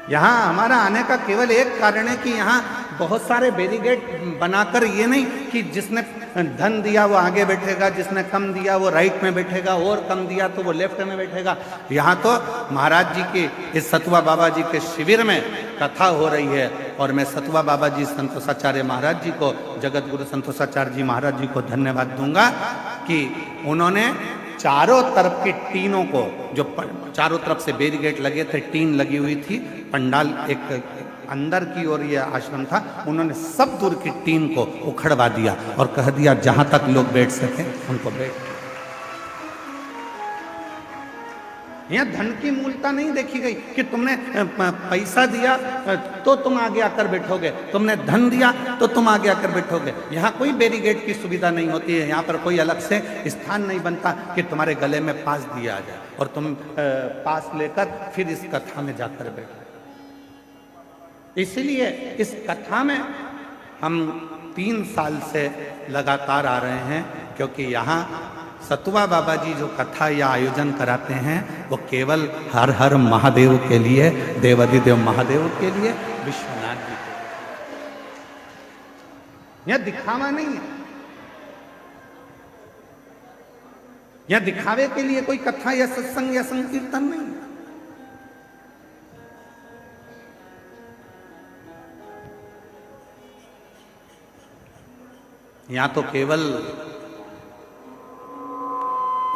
यहाँ हमारा आने का केवल एक कारण है कि यहाँ बहुत सारे बैरिकेड बनाकर ये नहीं कि जिसने धन दिया वो आगे बैठेगा, जिसने कम दिया वो राइट में बैठेगा, और कम दिया तो वो लेफ्ट में बैठेगा। यहाँ तो महाराज जी की इस सतुआ बाबा जी के शिविर में कथा हो रही है, और मैं सतुआ बाबा जी संतोषाचार्य महाराज जी को, जगत गुरु संतोषाचार्य जी महाराज जी को धन्यवाद दूंगा कि उन्होंने चारों तरफ की टीनों को, जो चारों तरफ से बैरिकेड लगे थे, टीन लगी हुई थी, पंडाल एक अंदर की ओर यह आश्रम था, उन्होंने सब दूर की टीन को उखड़वा दिया और कह दिया जहां तक लोग बैठ सके उनको बैठ। यहां धन की मूलता नहीं देखी गई कि तुमने पैसा दिया तो तुम आगे आकर बैठोगे, तुमने धन दिया तो तुम आगे आकर बैठोगे। यहाँ कोई बैरिकेड की सुविधा नहीं होती है, यहाँ पर कोई अलग से स्थान नहीं बनता कि तुम्हारे गले में पास दिया जाए और तुम पास लेकर फिर इस कथा में जाकर बैठो। इसलिए इस कथा में हम 3 साल से लगातार आ रहे हैं, क्योंकि यहाँ सतुआ बाबा जी जो कथा या आयोजन कराते हैं वो केवल हर हर महादेव के लिए, देवाधिदेव महादेव के लिए, विश्वनाथ जी के लिए। यह दिखावा नहीं है, यह दिखावे के लिए कोई कथा या सत्संग या संकीर्तन नहीं है। यहां तो केवल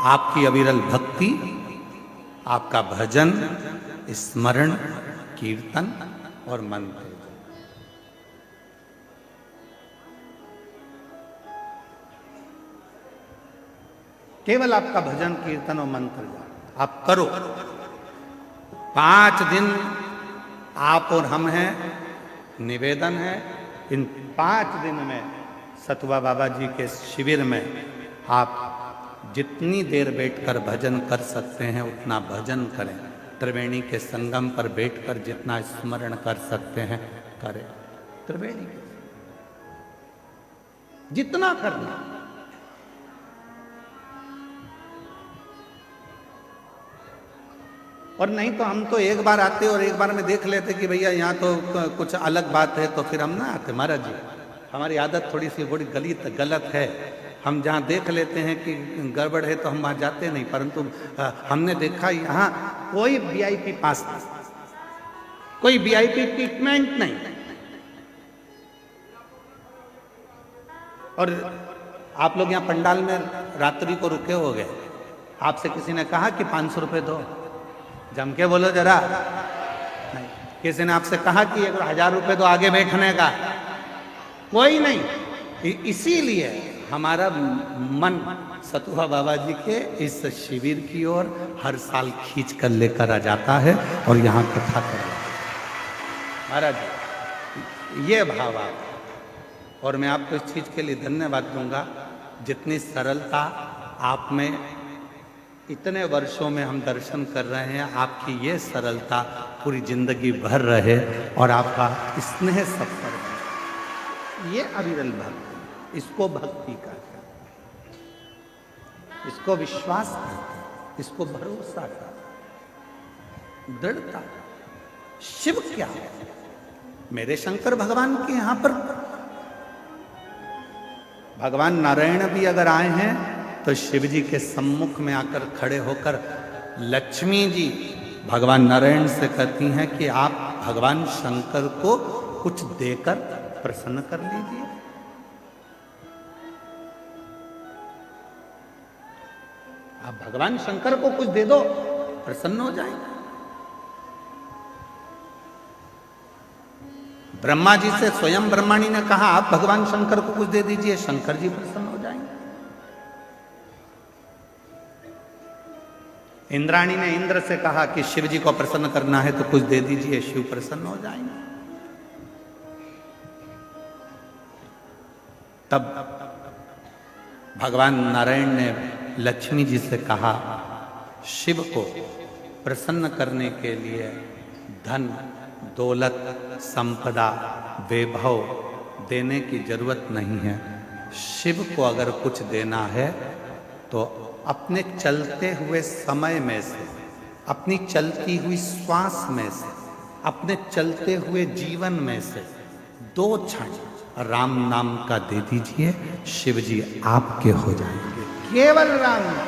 आपकी अविरल भक्ति, आपका भजन, स्मरण, कीर्तन और मंत्र, केवल आपका भजन, कीर्तन और मंत्र आप करो। 5 दिन आप और हम हैं, निवेदन है इन 5 दिन में सतुआ बाबा जी के शिविर में आप जितनी देर बैठकर भजन कर सकते हैं उतना भजन करें। त्रिवेणी के संगम पर बैठकर जितना स्मरण कर सकते हैं करें। त्रिवेणी जितना करना, और नहीं तो हम तो एक बार आते और एक बार में देख लेते कि भैया यहाँ तो कुछ अलग बात है, तो फिर हम ना आते। महाराज जी हमारी आदत थोड़ी सी बड़ी गलत है, हम जहाँ देख लेते हैं कि गड़बड़ है तो हम वहाँ जाते नहीं, परंतु हमने देखा यहाँ कोई वीआईपी पास नहीं, कोई वीआईपी ट्रीटमेंट नहीं। और आप लोग यहाँ पंडाल में रात्रि को रुके हो गए, आपसे किसी ने कहा कि 500 रुपये दो, जम के बोलो जरा। नहीं, किसी ने आपसे कहा कि 1000 रुपये दो आगे बैठने का, कोई नहीं। इसीलिए हमारा मन सतुआ बाबा जी के इस शिविर की ओर हर साल खींच कर लेकर आ जाता है और यहाँ कथा करवाता है। महाराज जी ये भाव आप, और मैं आपको इस चीज के लिए धन्यवाद दूंगा, जितनी सरलता आप में इतने वर्षों में हम दर्शन कर रहे हैं, आपकी ये सरलता पूरी जिंदगी भर रहे और आपका स्नेह सत्कार, ये अविरल भक्ति, इसको भक्ति कहते हैं, इसको विश्वास कहते हैं, इसको भरोसा कहते हैं, दृढ़ता। शिव क्या है? मेरे शंकर भगवान के यहां पर भगवान नारायण भी अगर आए हैं तो शिव जी के सम्मुख में आकर खड़े होकर लक्ष्मी जी भगवान नारायण से कहती हैं कि आप भगवान शंकर को कुछ देकर प्रसन्न कर लीजिए। आप भगवान शंकर को कुछ दे दो, प्रसन्न हो जाएंगे। ब्रह्मा जी से स्वयं ब्रह्माणी ने कहा आप भगवान शंकर को कुछ दे दीजिए, शंकर जी प्रसन्न हो जाएंगे। इंद्राणी ने इंद्र से कहा कि शिव जी को प्रसन्न करना है तो कुछ दे दीजिए, शिव प्रसन्न हो जाएंगे। तब भगवान नारायण ने लक्ष्मी जी से कहा शिव को प्रसन्न करने के लिए धन, दौलत, संपदा, वैभव देने की जरूरत नहीं है। शिव को अगर कुछ देना है तो अपने चलते हुए समय में से, अपनी चलती हुई श्वास में से, अपने चलते हुए जीवन में से 2 क्षण राम नाम का दे दीजिए, शिव जी आपके हो जाएंगे। केवल राम नाम,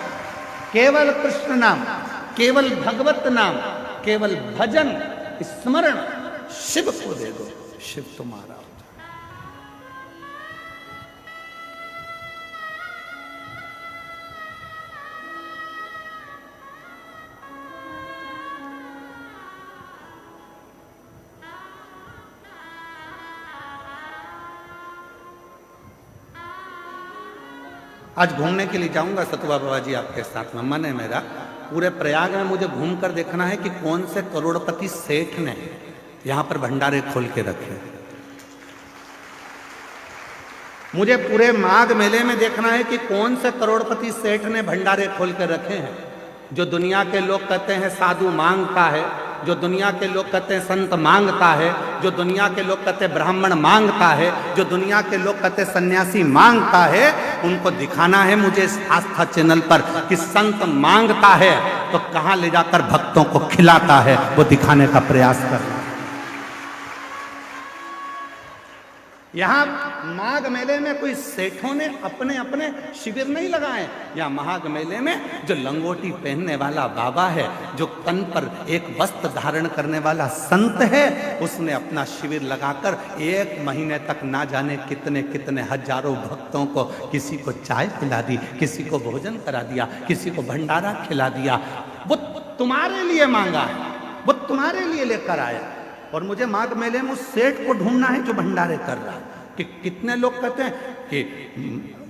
केवल कृष्ण नाम, केवल भगवत नाम, केवल भजन स्मरण शिव को दे दो, शिव तुम्हारा हो जाए। आज घूमने के लिए जाऊंगा सतुआ बाबा जी आपके साथ में, मन है मेरा। पूरे प्रयाग में मुझे घूमकर देखना है कि कौन से करोड़पति सेठ ने यहां पर भंडारे खोल के रखे। मुझे पूरे माघ मेले में देखना है कि कौन से करोड़पति सेठ ने भंडारे खोल के रखे हैं। जो दुनिया के लोग कहते हैं साधु मांगता है, जो दुनिया के लोग कहते हैं संत मांगता है, जो दुनिया के लोग कहते हैं ब्राह्मण मांगता है, जो दुनिया के लोग कहते हैं सन्यासी मांगता है, उनको दिखाना है मुझे इस आस्था चैनल पर कि संत मांगता है तो कहां ले जाकर भक्तों को खिलाता है, वो दिखाने का प्रयास करना। यहां माघ मेले में कोई सेठों ने अपने अपने शिविर नहीं लगाए। यहां माघ मेले में जो लंगोटी पहनने वाला बाबा है, जो तन पर एक वस्त्र धारण करने वाला संत है, उसने अपना शिविर लगाकर 1 महीने तक ना जाने कितने कितने हजारों भक्तों को, किसी को चाय पिला दी, किसी को भोजन करा दिया, किसी को भंडारा खिला दिया। वो तुम्हारे लिए मांगा है, वो तुम्हारे लिए लेकर आया। और मुझे माघ मेले में उस सेठ को ढूंढना है जो भंडारे कर रहा है। कि कितने लोग कहते हैं कि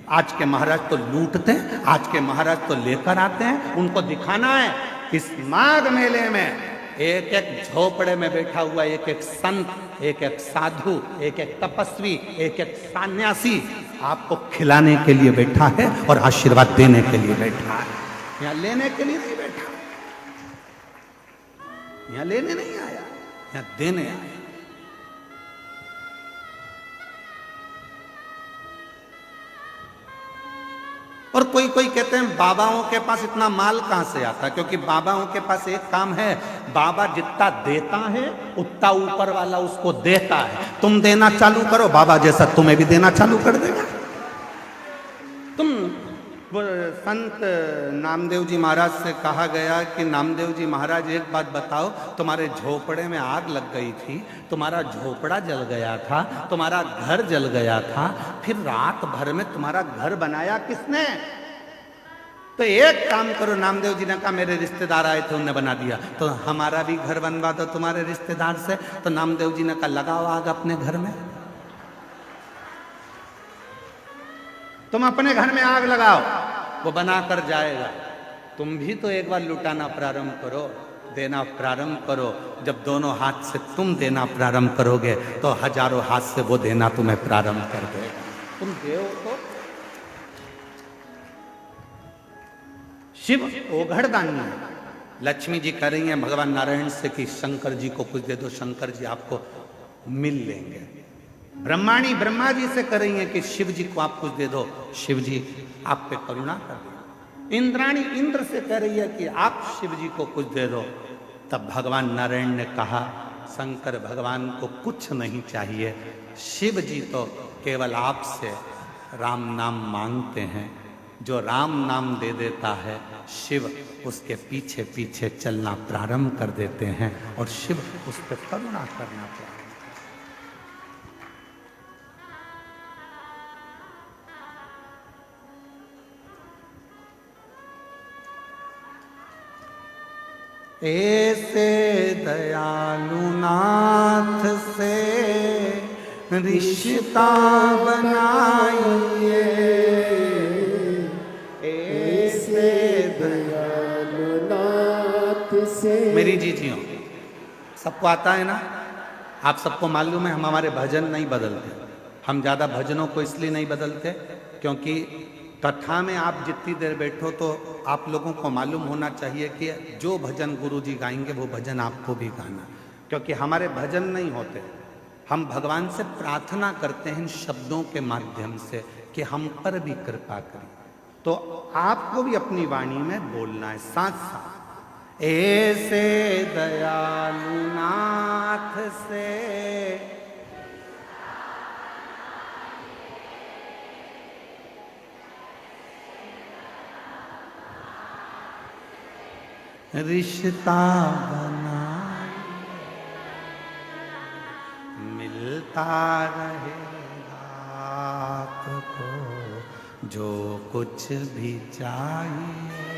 आज के महाराज तो लूटते हैं, आज के महाराज तो लेकर आते हैं। उनको दिखाना है इस माघ मेले में एक एक झोपड़े में बैठा हुआ एक एक संत, एक एक साधु, एक एक तपस्वी, एक एक सन्यासी आपको खिलाने के लिए बैठा है और आशीर्वाद देने के लिए बैठा है। यहाँ लेने के लिए नहीं बैठा, यहाँ लेने नहीं आया, यहाँ देने आया। और कोई कोई कहते हैं बाबाओं के पास इतना माल कहां से आता है, क्योंकि बाबाओं के पास एक काम है, बाबा जितना देता है उतना ऊपर वाला उसको देता है। तुम देना चालू करो, बाबा जैसा तुम्हें भी देना चालू कर देगा। तुम संत नामदेव जी महाराज से कहा गया कि नामदेव जी महाराज एक बात बताओ, तुम्हारे झोपड़े में आग लग गई थी, तुम्हारा झोपड़ा जल गया था, तुम्हारा घर जल गया था, फिर रात भर में तुम्हारा घर बनाया किसने? तो एक काम करो, नामदेव जी ने कहा मेरे रिश्तेदार आए थे उन्होंने बना दिया, तो हमारा भी घर बनवा दो तुम्हारे रिश्तेदार से। तो नामदेव जी ने कहा लगाओ आग अपने घर में, तुम अपने घर में आग लगाओ, वो बना कर जाएगा। तुम भी तो एक बार लुटाना प्रारंभ करो, देना प्रारंभ करो। जब दोनों हाथ से तुम देना प्रारंभ करोगे तो हजारों हाथ से वो देना तुम्हें प्रारंभ कर देगा। तुम देव तो शिव ओघड़दानी है। लक्ष्मी जी कह रही हैं भगवान नारायण से कि शंकर जी को कुछ दे दो, शंकर जी आपको मिल लेंगे। ब्रह्माणी ब्रह्मा जी से कह रही हैं कि शिव जी को आप कुछ दे दो, शिव जी आप पे करुणा कर दो। इंद्राणी इंद्र से कह रही है कि आप शिव जी को कुछ दे दो। तब भगवान नारायण ने कहा शंकर भगवान को कुछ नहीं चाहिए, शिव जी तो केवल आपसे राम नाम मांगते हैं। जो राम नाम दे देता है शिव उसके पीछे पीछे चलना प्रारंभ कर देते हैं और शिव उस पर करुणा करना प्रारंभ। ऐसे दयालु नाथ से रिश्ता बनाइए, ऐसे दयालु नाथ से। मेरी जीजियों सबको आता है ना, आप सबको मालूम है हम हमारे भजन नहीं बदलते। हम ज़्यादा भजनों को इसलिए नहीं बदलते क्योंकि कथा में आप जितनी देर बैठो तो आप लोगों को मालूम होना चाहिए कि जो भजन गुरु जी गाएंगे वो भजन आपको भी गाना, क्योंकि हमारे भजन नहीं होते। हम भगवान से प्रार्थना करते हैं इन शब्दों के माध्यम से कि हम पर भी कृपा करें। तो आपको भी अपनी वाणी में बोलना है साथ साथ, ऐसे दयालु नाथ से रिश्ता बना मिलता रहेगा आपको जो कुछ भी चाहिए,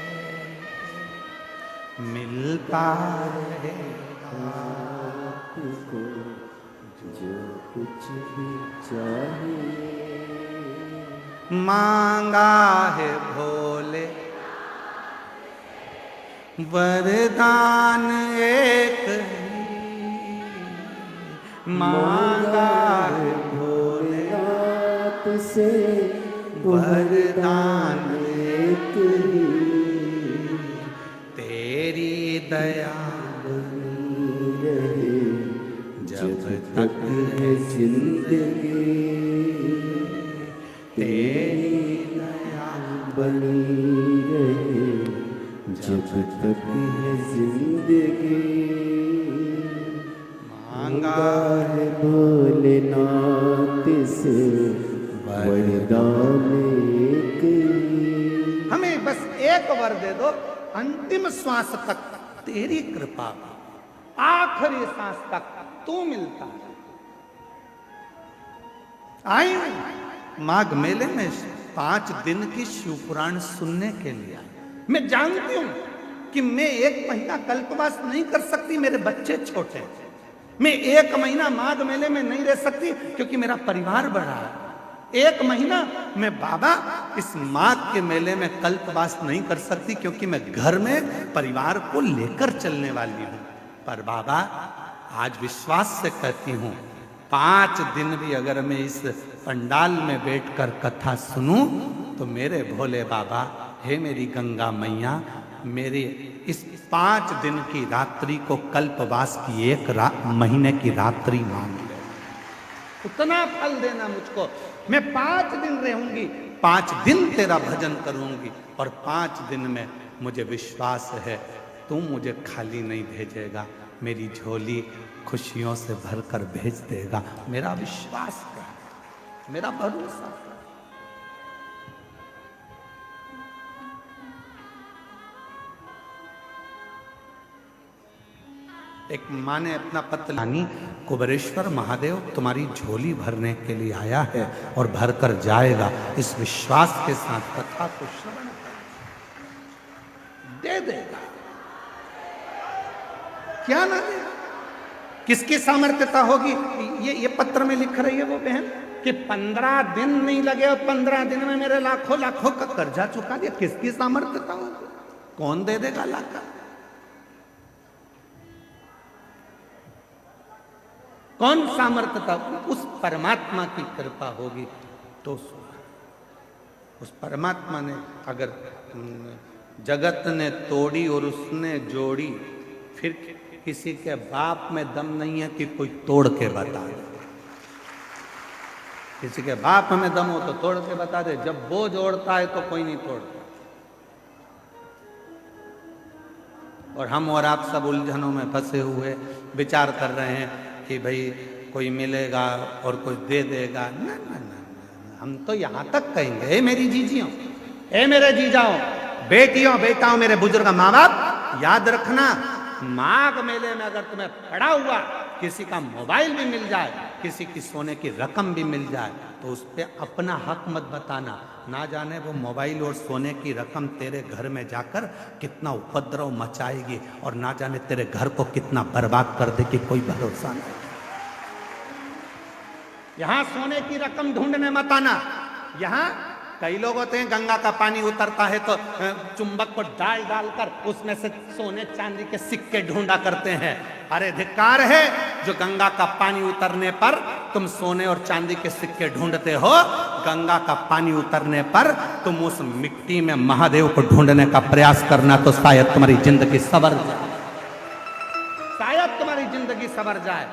मिलता रहेगा आपको जो कुछ भी चाहिए। मांगा है भोले वरदान एक ही, मांगा है भोलेनाथ से वरदान एक ही, तेरी दया बनी रहे जब तक तक है जिंदगी, तेरी दया बनी रहे जब तक है जिंदगी। मांगा है भोलेनाथ से वरदान एक ही। हमें बस एक वर दे दो, अंतिम श्वास तक तेरी कृपा, आखिरी सांस तक तू मिलता है। आई माघ मेले में 5 दिन की शिव पुराण सुनने के लिए आई। मैं जानती हूं कि मैं 1 महीना कल्पवास नहीं कर सकती, मेरे बच्चे छोटे हैं। मैं 1 महीना माघ मेले में नहीं रह सकती क्योंकि मेरा परिवार बड़ा है। 1 महीना मैं बाबा इस माघ के मेले में कल्पवास नहीं कर सकती क्योंकि मैं घर में परिवार को लेकर चलने वाली हूं। पर बाबा आज विश्वास से कहती हूं, 5 दिन भी अगर मैं इस पंडाल में बैठकर कथा सुनूं तो मेरे भोले बाबा, हे मेरी गंगा मैया, मेरे इस 5 दिन की रात्रि को कल्पवास की 1 महीने की रात्रि मान ले, उतना फल देना मुझको। मैं 5 दिन रहूंगी, 5 दिन तेरा भजन करूंगी और 5 दिन में मुझे विश्वास है तू मुझे खाली नहीं भेजेगा, मेरी झोली खुशियों से भरकर भेज देगा। मेरा विश्वास है, मेरा भरोसा है। एक माँ ने अपना पत्र लानी, कुबेरेश्वर महादेव तुम्हारी झोली भरने के लिए आया है और भरकर जाएगा, इस विश्वास के साथ कथा को श्रवण दे देगा। क्या ना देगा? किसकी सामर्थ्यता होगी? ये पत्र में लिख रही है वो बहन कि 15 दिन नहीं लगे और 15 दिन में मेरे लाखों लाखों का कर्जा चुका दिया। किसकी सामर्थ्यता होगी? कौन दे देगा लाखा? कौन सामर्थ्यता? उस परमात्मा की कृपा होगी। तो उस परमात्मा ने अगर जगत ने तोड़ी और उसने जोड़ी, फिर किसी के बाप में दम नहीं है कि कोई तोड़ के बता दे। किसी के बाप में दम हो तो तोड़ के बता दे, जब वो जोड़ता है तो कोई नहीं तोड़ता। और हम और आप सब उलझनों में फंसे हुए विचार कर रहे हैं कि भाई कोई मिलेगा और कुछ दे देगा। ना ना ना, हम तो यहां तक कहेंगे, ए मेरी जीजियों, ए मेरे जीजाओं, बेटियों बेटाओं, मेरे बुजुर्ग माँ बाप, याद रखना, माघ मेले में अगर तुम्हें पड़ा हुआ किसी का मोबाइल भी मिल जाए, किसी की सोने की रकम भी मिल जाए, तो उस पर अपना हक मत बताना। ना जाने वो मोबाइल और सोने की रकम तेरे घर में जाकर कितना उपद्रव मचाएगी और ना जाने तेरे घर को कितना बर्बाद कर देगी, कोई भरोसा नहीं। यहां सोने की रकम ढूंढने मत आना। यहां कई लोग होते हैं, गंगा का पानी उतरता है तो चुंबक को डाल डालकर उसमें से सोने चांदी के सिक्के ढूंढा करते हैं। अरे धिक्कार है जो गंगा का पानी उतरने पर तुम सोने और चांदी के सिक्के ढूंढते हो। गंगा का पानी उतरने पर तुम उस मिट्टी में महादेव को ढूंढने का प्रयास करना, तो शायद तुम्हारी जिंदगी संवर जाए, शायद तुम्हारी जिंदगी संवर जाए।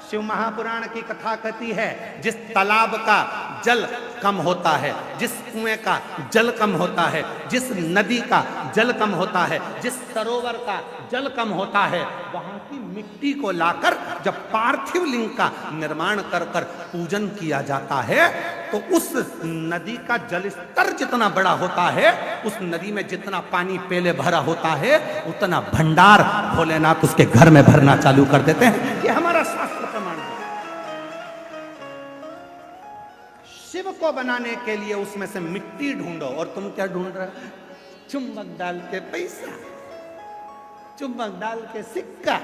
शिव महापुराण की कथा कहती है, जिस तालाब का जल कम होता है, जिस कुएं का जल कम होता है, जिस नदी का जल कम होता है, जिस सरोवर का जल कम होता है, वहां की मिट्टी को लाकर जब पार्थिव लिंग का निर्माण कर कर पूजन किया जाता है, तो तो उस नदी का जल स्तर जितना बड़ा होता है, उस नदी में जितना पानी पहले भरा होता है, उतना भंडार भोलेनाथ उसके घर में भरना चालू कर देते हैं। ये हमारा शास्त्र प्रमाण है। शिव को बनाने के लिए उसमें से मिट्टी ढूंढो, और तुम क्या ढूंढ रहे हो? चुम्बक डाल के पैसा, चुम्बक डाल के सिक्का,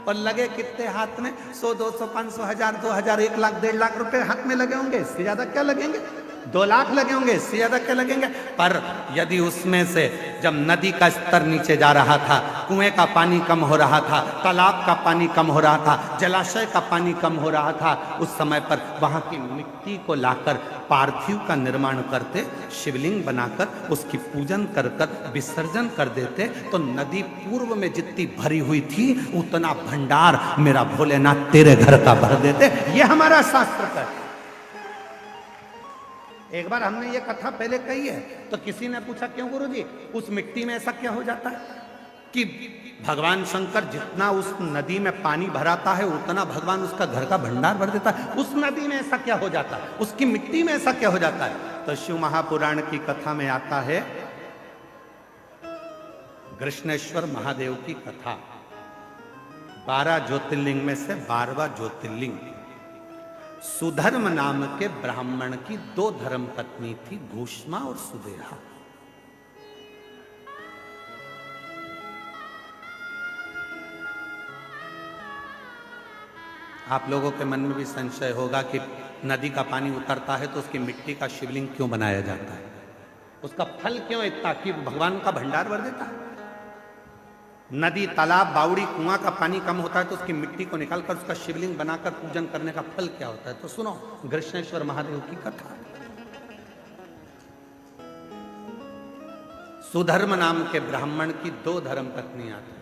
और लगे कितने हाथ में? 100, 200, 500, 1000, 2000, 1 लाख, 1.5 लाख रुपए हाथ में लगे होंगे। इससे ज्यादा क्या लगेंगे? 2 लाख लगे होंगे, इससे ज्यादा क्या लगेंगे? पर यदि उसमें से जब नदी का स्तर नीचे जा रहा था, कुएं का पानी कम हो रहा था, तालाब का पानी कम हो रहा था, जलाशय का पानी कम हो रहा था, उस समय पर वहां की मिट्टी को लाकर पार्थिव का निर्माण करते, शिवलिंग बनाकर उसकी पूजन कर कर विसर्जन कर देते, तो नदी पूर्व में जितनी भरी हुई थी उतना भंडार मेरा भोलेनाथ तेरे घर का भर देते। ये हमारा शास्त्र का है। एक बार हमने ये कथा पहले कही है, तो किसी ने पूछा क्यों गुरुजी, उस मिट्टी में ऐसा क्या हो जाता है कि भगवान शंकर जितना उस नदी में पानी भराता है उतना भगवान उसका घर का भंडार भर देता है, उस नदी में ऐसा क्या हो जाता है, उसकी मिट्टी में ऐसा क्या हो जाता है? तो शिव महापुराण की कथा में आता है, कृष्णेश्वर महादेव की कथा। 12 ज्योतिर्लिंग में से 12वां ज्योतिर्लिंग सुधर्म नाम के ब्राह्मण की 2 धर्म पत्नी थी, घूष्मा और सुदेहा। आप लोगों के मन में भी संशय होगा कि नदी का पानी उतरता है तो उसकी मिट्टी का शिवलिंग क्यों बनाया जाता है? उसका फल क्यों इतना कि भगवान का भंडार भर देता है? नदी, तालाब, बावड़ी, कुआं का पानी कम होता है तो उसकी मिट्टी को निकालकर उसका शिवलिंग बनाकर पूजन करने का फल क्या होता है? तो सुनो कृष्णेश्वर महादेव की कथा। सुधर्म नाम के ब्राह्मण की 2 धर्म पत्नियां थी।